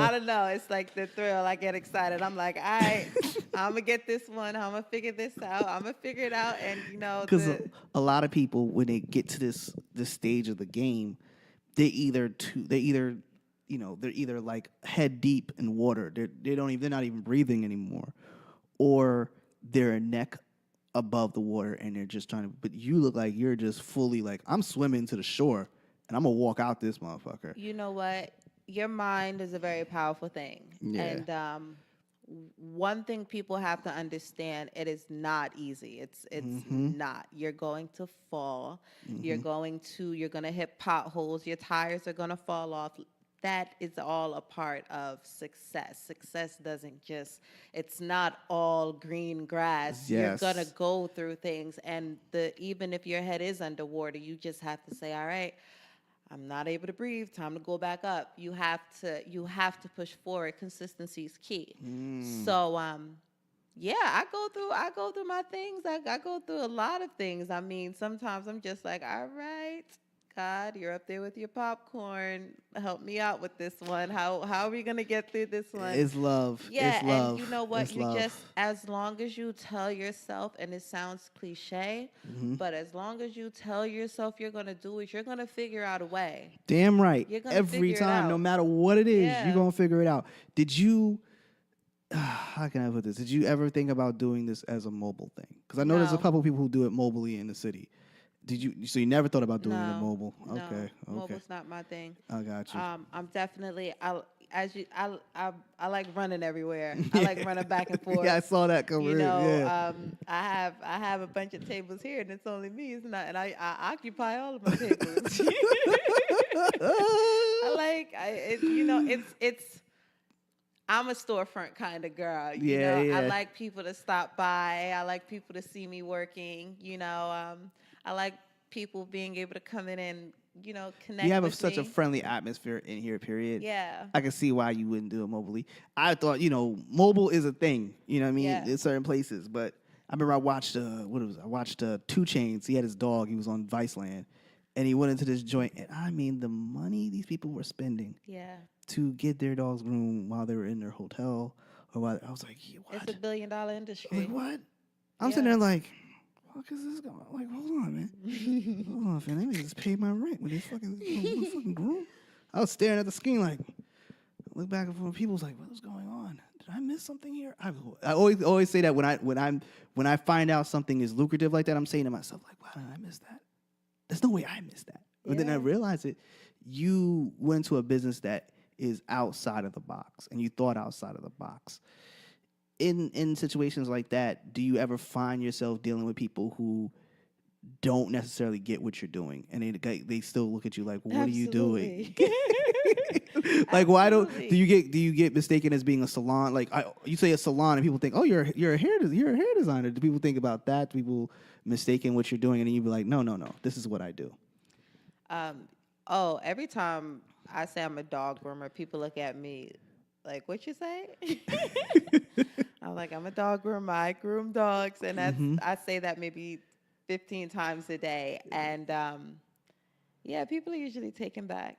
I don't know. It's like the thrill. I get excited. I'm like, all right, I'm gonna get this one. I'm gonna figure this out. I'm gonna figure it out. And Because a lot of people, when they get to this stage of the game, they're either like head deep in water. They're not even breathing anymore, or they're a neck above the water and they're just trying to. But you look like you're just fully like, I'm swimming to the shore and I'm gonna walk out this motherfucker. you know what? Your mind is a very powerful thing. Yeah. And one thing people have to understand, it is not easy. It's not. You're going to fall. You're going to hit potholes. Your tires are going to fall off. That is all a part of success. Success doesn't just, it's not all green grass. Yes. You're going to go through things. And even if your head is underwater, you just have to say, all right, I'm not able to breathe. Time to go back up. You have to push forward. Consistency is key. So yeah, I go through my things. I go through a lot of things. I mean, sometimes I'm just like, all right, God, you're up there with your popcorn. Help me out with this one. How are we gonna get through this one? It's love. Yeah, It's love. and you know what? It's You love. just, as long as you tell yourself, and it sounds cliche, but as long as you tell yourself you're going to do it, you're going to figure out a way. Damn right. You're gonna Every figure it time, no out. matter what it is, Yeah. you're gonna figure it out. Did you? How can I put this? Did you ever think about doing this as a mobile thing? Because I know there's a No. couple people who do it mobily in the city. Did you? So you never thought about doing it No, mobile? no, Okay. mobile's not my thing. I got you. I'm definitely, I like running everywhere. I like running back and forth. Yeah, I saw that come You in. know, Yeah. I have a bunch of tables here, and it's only me. It's not, and I occupy all of my tables. It's. I'm a storefront kind of girl. You Yeah, know, yeah. I like people to stop by. I like people to see me working. You know, I like people being able to come in and connect. You have with such a me. friendly atmosphere in here. Period. Yeah. I can see why you wouldn't do it mobily. I thought, mobile is a thing. You know what I mean? Yeah. In certain places. But I remember I watched I watched 2 Chainz. He had his dog. He was on Viceland. And he went into this joint. And I mean, the money these people were spending Yeah. to get their dogs groomed while they were in their hotel. Or while I was like, yeah, what? It's a $1 billion I was industry. like, what? I'm sitting there like, what is this going on? Like, hold on, man. Hold on, fam. They need to just pay my rent with this fucking groom. I was staring at the screen like, look back and forth. People was like, what's going on? Did I miss something here? I always say that when I find out something is lucrative like that, I'm saying to myself, like, why did I miss that? There's no way I missed that. But then I Yeah. realized it. You went into a business that is outside of the box, and you thought outside of the box. In situations like that, do you ever find yourself dealing with people who don't necessarily get what you're doing, and they still look at you like, "What are you doing?" Absolutely. Like, why do Absolutely. you get mistaken as being a salon? Like, you say a salon, and people think, "Oh, you're a hair designer." Do people think about that? Do people mistaken what you're doing, and then you be like, "No, this is what I do." Every time I say I'm a dog groomer, people look at me like, what you say? I'm like, I'm a dog groomer. I groom dogs. And I say that maybe 15 times a day. And yeah, people are usually taken back.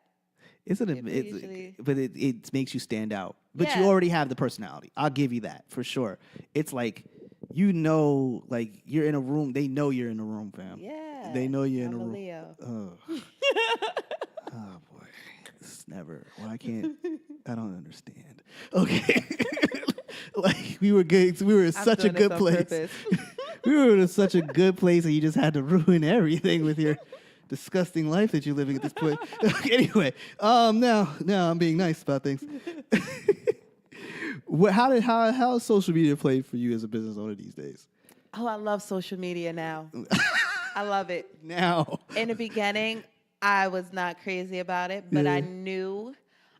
But it makes you stand out. But you Yeah. already have the personality. I'll give you that for sure. It's like, like you're in a room. They know you're in a room, fam. Yeah. They know you're in I'm a a room. Leo. Oh boy, it's never. Well, I can't. I don't understand. Okay, like we were good. We were in I'm such a doing good this on place. purpose. We were in such a good place, and you just had to ruin everything with your. disgusting life that you're living at this point. Anyway, now I'm being nice about things. How has social media played for you as a business owner these days? Oh, I love social media now. I love it. Now, In the beginning, I was not crazy about it, but I Yeah. knew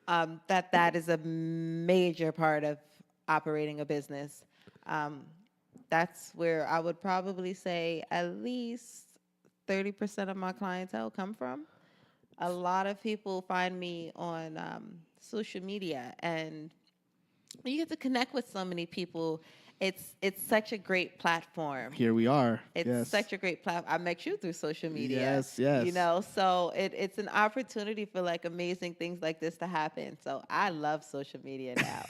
that is a major part of operating a business. That's where I would probably say at least 30% of my clientele come from. A lot of people find me on social media, and you get to connect with so many people. It's such a great platform. here we are. It's Yes. such a great platform. I met you through social media. Yes, yes. You know, so it's an opportunity for like amazing things like this to happen. So I love social media now.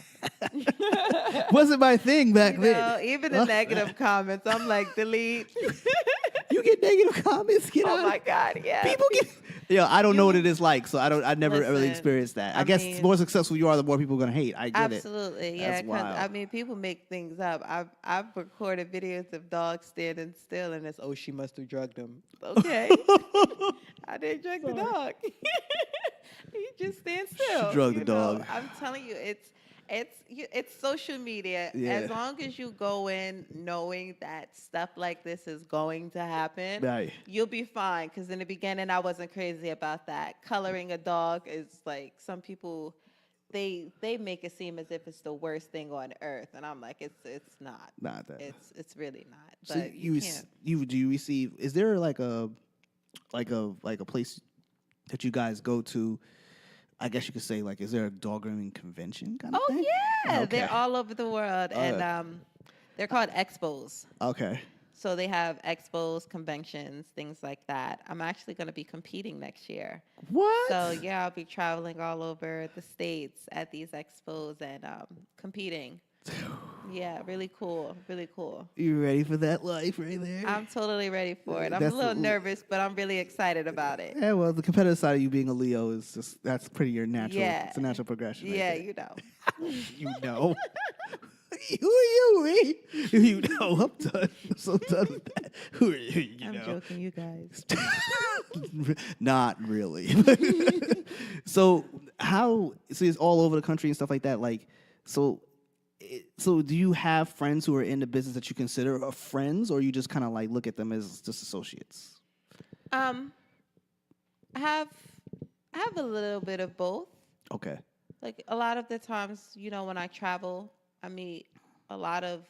Wasn't my thing back You then. know, even the negative comments, I'm like, delete. You get negative comments. Get Oh out. my God, yeah. People get. Yeah, I don't know what it is like, so I never really Listen, experienced that. I I guess the mean- more successful you are, the more people are gonna hate. I get it. Absolutely, yeah. That's 'Cause, wild. I mean, people make things up. I've recorded videos of dogs standing still, and it's she must have drugged him. Okay, I didn't drug the dog. He just stands still. drugged the you know? dog. I'm telling you, it's social media. Yeah. As long as you go in knowing that stuff like this is going to happen, Right. you'll be fine. Because in the beginning, I wasn't crazy about that. Coloring a dog is like some people. They make it seem as if it's the worst thing on earth, and I'm like, it's not. Not that. It's really not. So But you can't. do you receive? Is there like a place that you guys go to? I guess you could say like, is there a dog grooming convention kind of Oh thing? yeah, Okay. they're all over the world, and right. they're called expos. Okay. So they have expos, conventions, things like that. I'm actually going to be competing next year. What? So yeah, I'll be traveling all over the states at these expos and competing. Yeah, really cool, really cool. You ready for that life right there? I'm totally ready for it. I'm That's a little the- nervous, but I'm really excited about it. Yeah, well, the competitive side of you being a Leo is just that's pretty your natural. Yeah. It's a natural progression. right Yeah, there. you know. You know. Who are you, me? You know, I'm done. I'm so done with that. Who are you? You I'm know. joking, you guys. Not really. So it's all over the country and stuff like that. Like, so do you have friends who are in the business that you consider friends, or you just kind of like look at them as just associates? I have a little bit of both. Okay. Like a lot of the times, you know, when I travel, I meet a lot of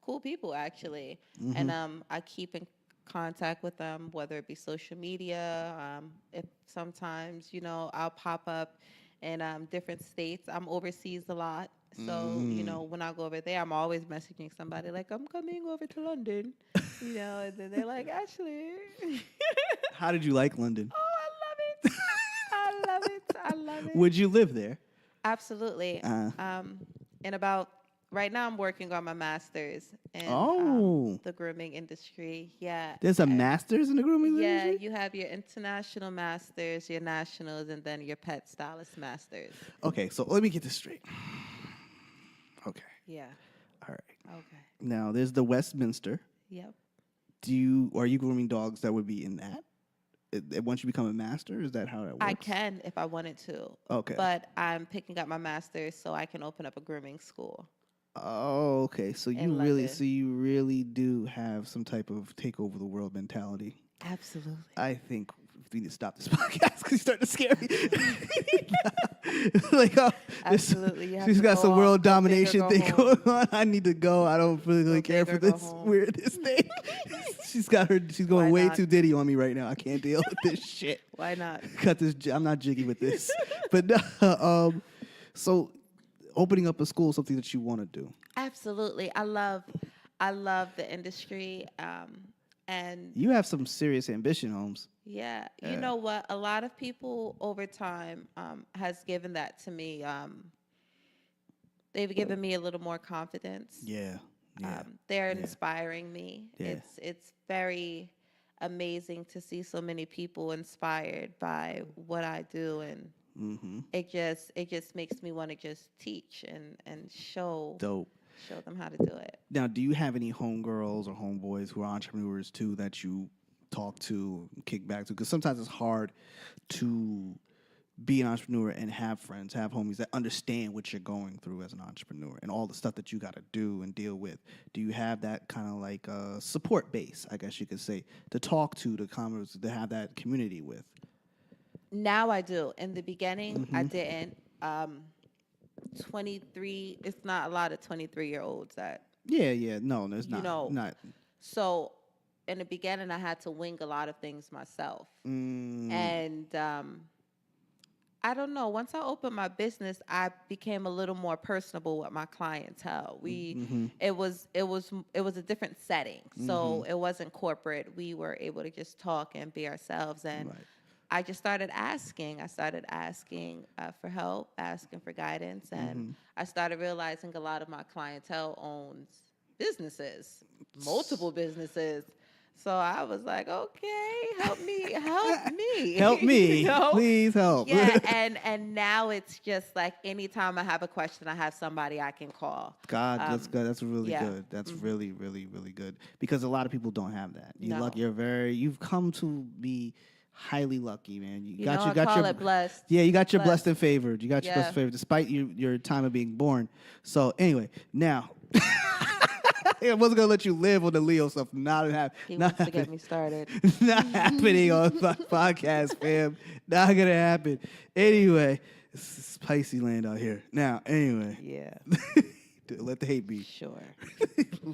cool people actually, and I keep in contact with them, whether it be social media. If sometimes, you know, I'll pop up in different states. I'm overseas a lot, so you know, when I go over there, I'm always messaging somebody like, "I'm coming over to London," you know, and then they're like, "Ashley." How did you like London? Oh, I love it. I love it. I love it. Would you live there? Absolutely. In about right now, I'm working on my master's in Oh. the grooming industry. Yeah. There's a and- master's in the grooming Yeah, industry? you have your international masters, your nationals, and then your pet stylist masters. Okay, so let me get this straight. Okay. Yeah. All right. Okay. Now, there's the Westminster. Yep. Are you grooming dogs that would be in that? Once you become a master, is that how that works? I can if I wanted to. Okay. But I'm picking up my master's so I can open up a grooming school. Oh, okay. So In London. you really do have some type of take over the world mentality. Absolutely. I think we need to stop this podcast because you're starting to scare me. Like, Absolutely, you have she's to got go some all- world go big or domaination go thing home. going on. I need to go. I don't really Go care big for or go this home. weirdness thing. She's going Why way not? too diddy on me right now. I can't deal with this shit. Why not? Cut this. I'm not jiggy with this. But so opening up a school is something that you want to do. Absolutely. I love the industry. And You have some serious ambition, Holmes. yeah, you know what? A lot of people over time has given that to me. They've given me a little more confidence. Yeah. They're inspiring me. Yeah. It's very amazing to see so many people inspired by what I do, and it just makes me want to just teach and show Dope. them how to do it. Now, do you have any homegirls or homeboys who are entrepreneurs too that you talk to, kick back to? Because sometimes it's hard to be an entrepreneur and have friends, have homies that understand what you're going through as an entrepreneur and all the stuff that you got to do and deal with. Do you have that kind of like support base, I guess you could say, to talk to commerce, to have that community with? Now I do. In the beginning, I didn't. 23, it's not a lot of 23-year-olds that, Yeah. No, there's not. know, Not. so in the beginning, I had to wing a lot of things myself. And I don't know. Once I opened my business, I became a little more personable with my clientele. It was a different setting, so it wasn't corporate. We were able to just talk and be ourselves, and Right. I just started asking. I started asking for help, asking for guidance, and I started realizing a lot of my clientele owns businesses, multiple businesses. So I was like, okay, help me. Help me. You know? Please help. Yeah, and now it's just like anytime I have a question, I have somebody I can call. God, that's good. That's really yeah. good. That's really, really, really good. Because a lot of people don't have that. No. You've come to be highly lucky, man. I call it blessed. Yeah, you got your Blessed. blessed and favored. You got your blessed and favored, despite your time of being born. So anyway, now I wasn't gonna let you live on the Leo stuff. He wants to get me started. Not happening on my podcast, fam. Not gonna happen. Anyway, it's spicy land out here. Now, anyway. Yeah, Let the hate be. sure.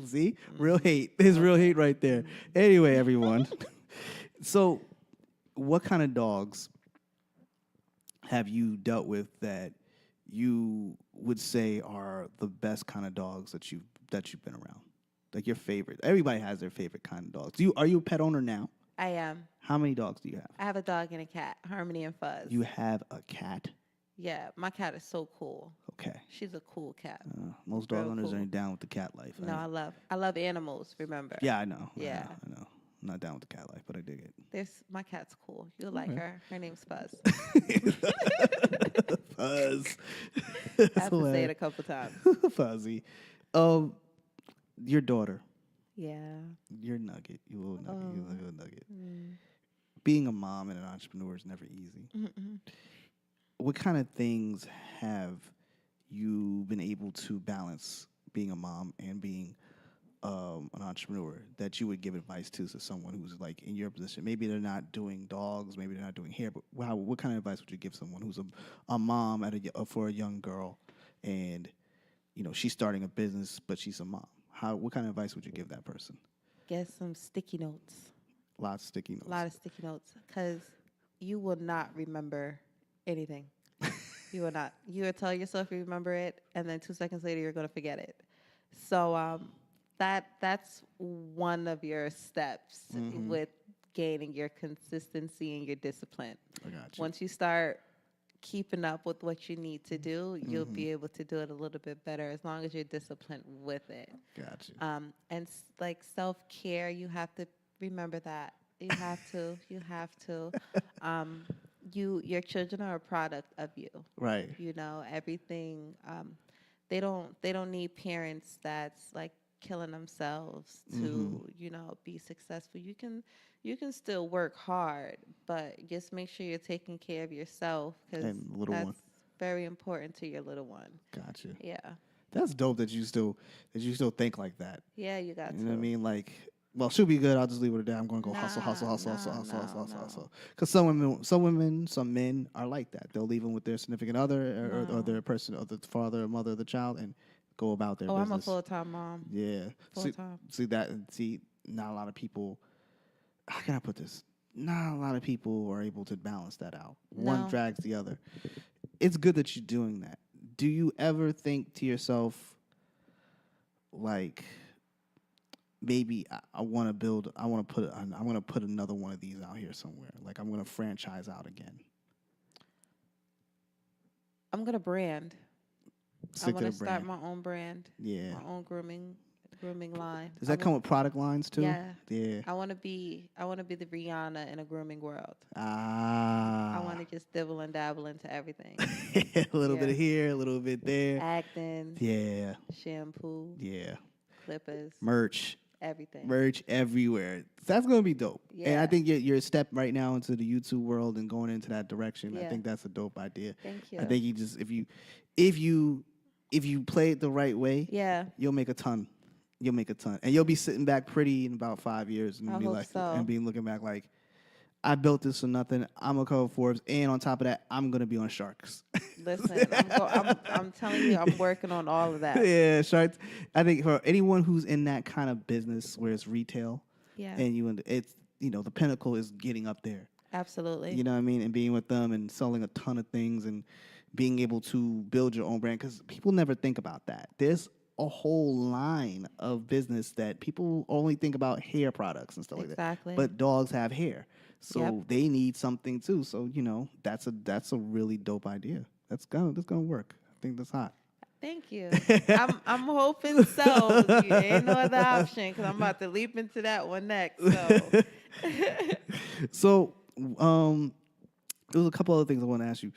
See? Real hate. There's real hate right there. Anyway, everyone. So, what kind of dogs have you dealt with that you would say are the best kind of dogs that you've been around? Like your favorite. Everybody has their favorite kind of dogs. Are you a pet owner now? I am. How many dogs do you have? I have a dog and a cat, Harmony and Fuzz. You have a cat. Yeah, my cat is so cool. Okay. She's a cool cat. Most dog Real owners cool. ain't down with the cat life. No, I love animals. Remember? Yeah, I know. Yeah. I know. I'm not down with the cat life, but I dig it. My cat's cool. You'll like her. Her name's Fuzz. Fuzz. I have to say it a couple times. Fuzzy. Your daughter. Yeah. Your nugget. You little nugget. You little nugget. Mm. Being a mom and an entrepreneur is never easy. What kind of things have you been able to balance being a mom and being an entrepreneur that you would give advice to someone who's like in your position? Maybe they're not doing dogs, maybe they're not doing hair, but what kind of advice would you give someone who's a mom for a young girl, and she's starting a business, but she's a mom? What kind of advice would you give that person? Get some sticky notes. Lots of sticky notes. A lot of sticky notes, because you will not remember anything. You will not. You will tell yourself you remember it, and then 2 seconds later you're going to forget it. So that's one of your steps with gaining your consistency and your discipline. I got you. Once you start keeping up with what you need to do, you'll be able to do it a little bit better as long as you're disciplined with it. Got you. And like self-care, you have to remember that. You have to. Your children are a product of you. Right. Everything. They don't need parents that's like killing themselves to be successful. You can still work hard, but just make sure you're taking care of yourself, because that's very important to your little one. Gotcha. Yeah. That's dope that you still think like that. Yeah, you got to. You know what I mean? Like, well, she'll be good. I'll just leave it at that. I'm going to go hustle. Because some men are like that. They'll leave them with their significant other or their person, or the father or mother of the child, and go about their business. I'm a full-time mom. Yeah. Full-time. See, not a lot of people. How can I put this? Not a lot of people are able to balance that out. No. One drags the other. It's good that you're doing that. Do you ever think to yourself, like, maybe I want to put another one of these out here somewhere. Like, I'm going to franchise out again. I'm going to brand. I want to start my own brand. Yeah. My own grooming line. Does that come with product lines too? Yeah. Yeah. I want to be the Rihanna in a grooming world. Ah. I want to just dibble and dabble into everything. A little bit here, a little bit there. Acting. Yeah. Shampoo. Yeah. Clippers. Merch. everything. Merch everywhere. That's gonna be dope. And I Yeah. think you're a step right now into the YouTube world and going into that direction. I Yeah. think that's a dope idea. Thank you. I think you just if you play it the right way, Yeah. you'll make a ton. You'll make a ton, and you'll be sitting back pretty in about 5 years and I be hope like, so. and be looking back like, I built this for nothing. I'm gonna cover Forbes, and on top of that, I'm gonna be on Sharks. Listen, I'm telling you, I'm working on all of that. Yeah, Sharks. I think for anyone who's in that kind of business where it's retail, Yeah. and it's the pinnacle is getting up there. Absolutely. You know what I mean? And being with them and selling a ton of things and being able to build your own brand, because people never think about that. There's a whole line of business that people only think about hair products and stuff like that. Exactly. But dogs have hair, so Yep. they need something too. So that's a really dope idea. That's gonna work. I think that's hot. Thank you. I'm hoping so. Ain't no other option because I'm about to leap into that one next. So So, there was a couple other things I want to ask you.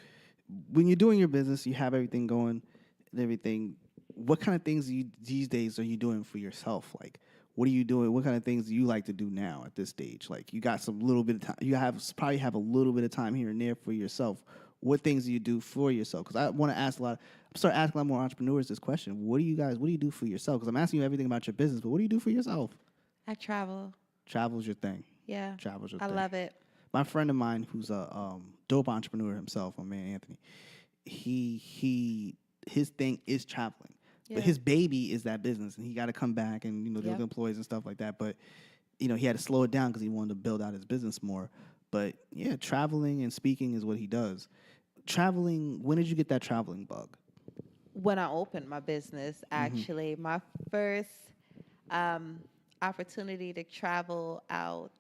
When you're doing your business, you have everything going and everything. What kind of things these days are you doing for yourself? Like, what are you doing? What kind of things do you like to do now at this stage? Like, you got some little bit of time. You probably have a little bit of time here and there for yourself. What things do you do for yourself? Because I want to ask I'm starting asking a lot more entrepreneurs this question. What do you do for yourself? Because I'm asking you everything about your business, but what do you do for yourself? I travel. Travel's your thing. Yeah. Travel's your I thing. love it. My friend of mine, who's a dope entrepreneur himself, my man Anthony, his thing is traveling, Yeah. but his baby is that business, and he got to come back and deal with Yep. employees and stuff like that. But he had to slow it down because he wanted to build out his business more. But yeah, traveling and speaking is what he does. Traveling. When did you get that traveling bug? When I opened my business, actually, my first opportunity to travel out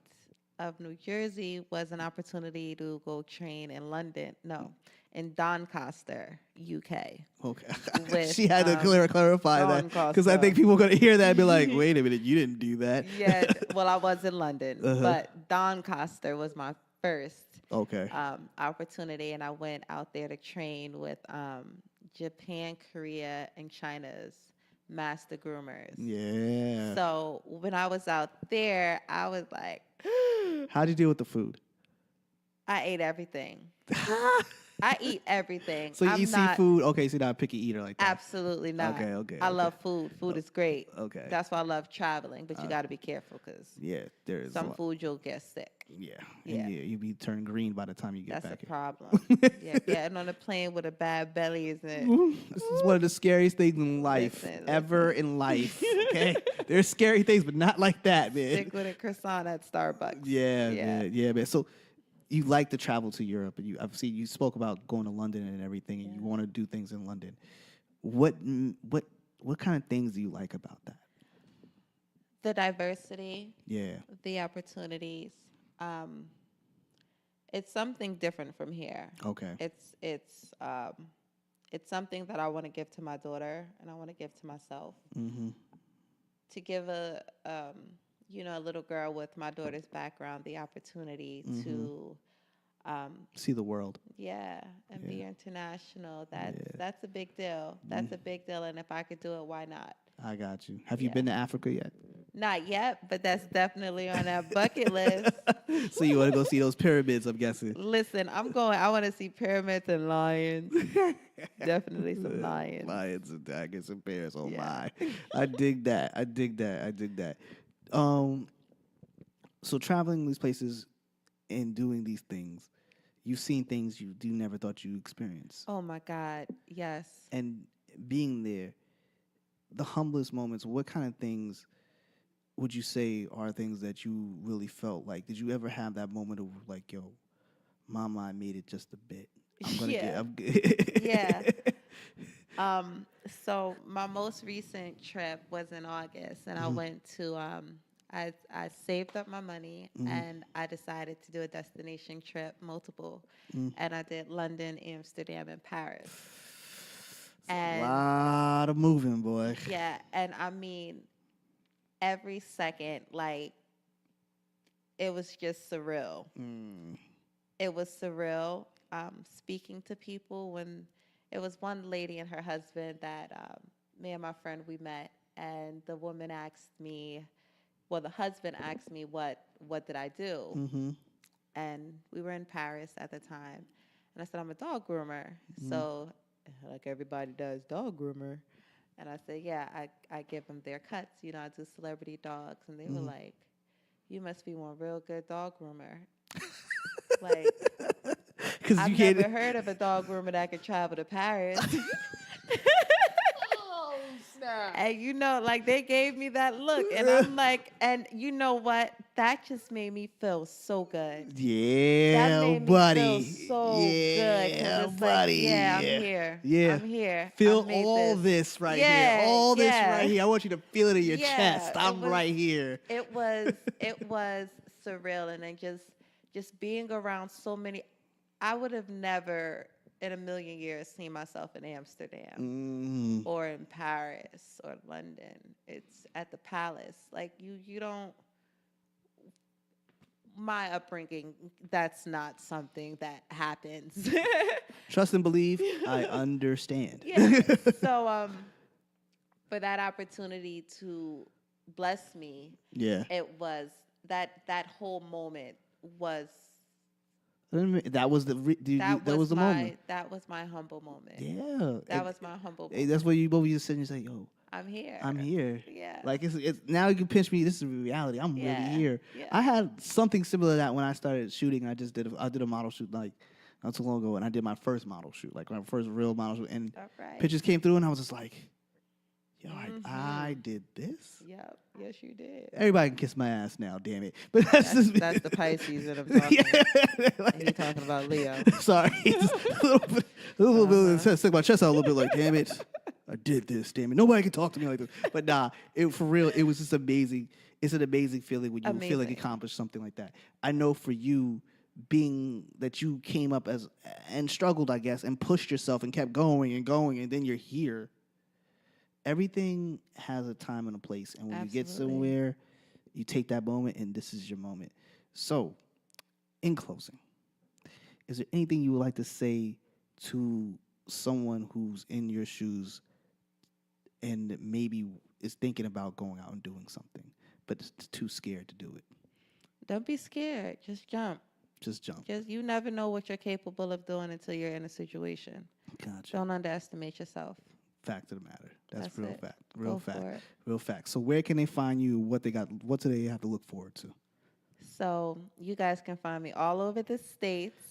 of New Jersey was an opportunity to go train in in Doncaster, UK. Okay, With, she had to clarify that because I Doncaster. think people are going to hear that and be like, "Wait a minute, you didn't do that." Yeah, well, I was in London, but Doncaster was my first Okay. opportunity, and I went out there to train with Japan, Korea, and China's master groomers. Yeah. So when I was out there, I was like, How'd you deal with the food? I ate everything. I eat everything. So you I'm eat not, seafood? Okay, so you're not a picky eater like that. Absolutely not. Okay. I love food. Food is great. Okay. That's why I love traveling, but you got to be careful because Yeah, there is. some food you'll get sick. Yeah. Yeah. And you be turned green by the time you get That's a back here. problem. Yeah, getting on a plane with a bad belly isn't. This is one of the scariest things in life, Listen. ever in life. Okay, there's scary things, but not like that, man. Stick with a croissant at Starbucks. Yeah, man. So you like to travel to Europe, and I've seen you spoke about going to London and everything, and you want to do things in London. What kind of things do you like about that? The diversity, Yeah. the opportunities. It's something different from here. Okay. It's something that I want to give to my daughter, and I want to give to myself. Mm-hmm. To give a little girl with my daughter's background the opportunity to See the world. and be international. That's a big deal. That's a big deal, and if I could do it, why not? I got you. Have you been to Africa yet? Not yet, but that's definitely on that bucket list. So you want to go see those pyramids, I'm guessing. Listen, I want to see pyramids and lions. Definitely some lions. Lions and tigers and bears. Oh Yeah. my. I dig that. So traveling these places and doing these things, you've seen things you never thought you experienced. Oh my God, yes. And being there, the humblest moments, what kind of things would you say are things that you really felt like? Did you ever have that moment of like, yo, mama, I made it just a bit. I'm gonna get Yeah. So my most recent trip was in August, and I went to I saved up my money and I decided to do a destination trip, multiple, and I did London, Amsterdam, and Paris. A lot of moving, boy. Yeah, and I mean, every second, like, it was just surreal. It was surreal. Speaking to people when it was one lady and her husband that me and my friend we met, and the woman asked me, well, the husband asked me what did I do, Mm-hmm. and we were in Paris at the time, and I said I'm a dog groomer. So, like everybody does, dog groomer. And I said, yeah, I give them their cuts. You know, I do celebrity dogs, and they were like, you must be one real good dog groomer. Like, Because I've you can't. never heard of a dog groomer that could travel to Paris. Oh snap! And you know, like they gave me that look, and I'm like, and you know what? That just made me feel so good. Yeah, That made me buddy. feel so yeah, good. 'Cause it's buddy. like, yeah, yeah. I'm here. Yeah. I'm here. Feel I made all this right Yeah, here. All this yeah. right here. I want you to feel it in your Yeah, chest. it I'm was- right here. It was surreal, and then just being around so many. I would have never in a million years seen myself in Amsterdam. Mm. Or in Paris or London. It's at the Palace. Like you don't. My upbringing, that's not something that happens. Trust and believe. I understand. Yeah. So for that opportunity to bless me, Yeah. it was that whole moment was That was the that was the moment. That was my humble moment. Yeah. That was my humble Hey, moment. that's where you both just sit and say, "Yo, I'm here. I'm here." Yeah. Like it's now you can pinch me. This is reality. I'm Yeah, really here. yeah. I had something similar to that when I started shooting. I did a model shoot like not too long ago, and I did my first model shoot, like my first real model shoot, and All right. pictures came through, and I was just like, "Yo, Mm-hmm. I did this." Yep. Yes, you did. Everybody can kiss my ass now, damn it! But that's just That's the Pisces that I'm talking about. And you're talking about Leo. Sorry, just a little bit, stick my chest out a little bit. Like, damn it, I did this. Damn it, nobody can talk to me like this. But nah, for real, it was just amazing. It's an amazing feeling when you feel like you Amazing. accomplished something like that. I know for you, being that you came up as and struggled, I guess, and pushed yourself and kept going and going, and then you're here. Everything has a time and a place, and when you get Absolutely. somewhere, you take that moment, and this is your moment. So, in closing, is there anything you would like to say to someone who's in your shoes and maybe is thinking about going out and doing something, but is too scared to do it? Don't be scared. Just jump. Just jump. You never know what you're capable of doing until you're in a situation. Gotcha. Don't underestimate yourself. Fact of the matter. That's That's real it. fact. Real Go fact. for it. Real fact. So where can they find you? What they got? What do they have to look forward to? So you guys can find me all over the states.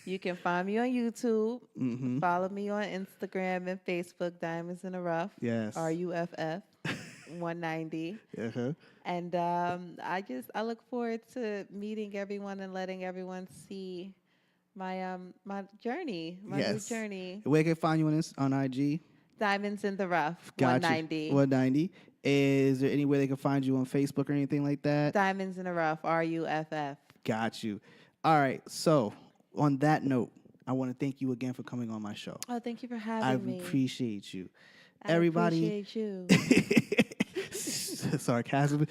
You can find me on YouTube. Mm-hmm. Follow me on Instagram and Facebook, Diamonds in the Rough. Yes. RUFF 190. Uh-huh. And I look forward to meeting everyone and letting everyone see my my journey, my Yes. new journey. Where can they find you on IG? Diamonds in the Rough Got 190. you. 190. Is there any way they can find you on Facebook or anything like that? Diamonds in the Rough, RUFF. Got you. All right. So on that note, I want to thank you again for coming on my show. Oh, thank you for I having me. appreciate you. I Everybody. appreciate you. Sarcasm.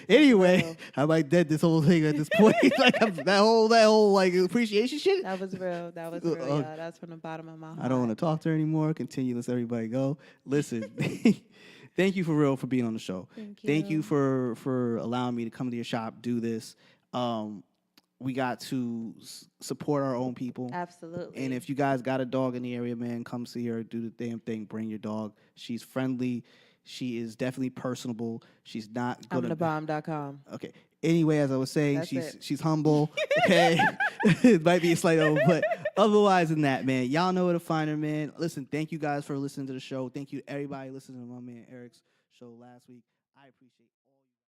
Anyway, Real. I'm like dead this whole thing at this point. that whole like appreciation shit. That was real. That was real, Uh, y'all. That's from the bottom of my heart. I don't want to talk to her anymore. Continue, let everybody go. Listen, thank you for real for being on the show. Thank you. for allowing me to come to your shop, do this. We got to support our own people. Absolutely. And if you guys got a dog in the area, man, come see her, do the damn thing, bring your dog. She's friendly. She is definitely personable. She's not I'm gonna. thebomb.com. Okay. Anyway, as I was saying, That's it. she's humble. Okay. It might be a slight over, but otherwise than that, man, y'all know where to find her, man. Listen, thank you guys for listening to the show. Thank you everybody listening to my man Eric's show last week. I appreciate all you.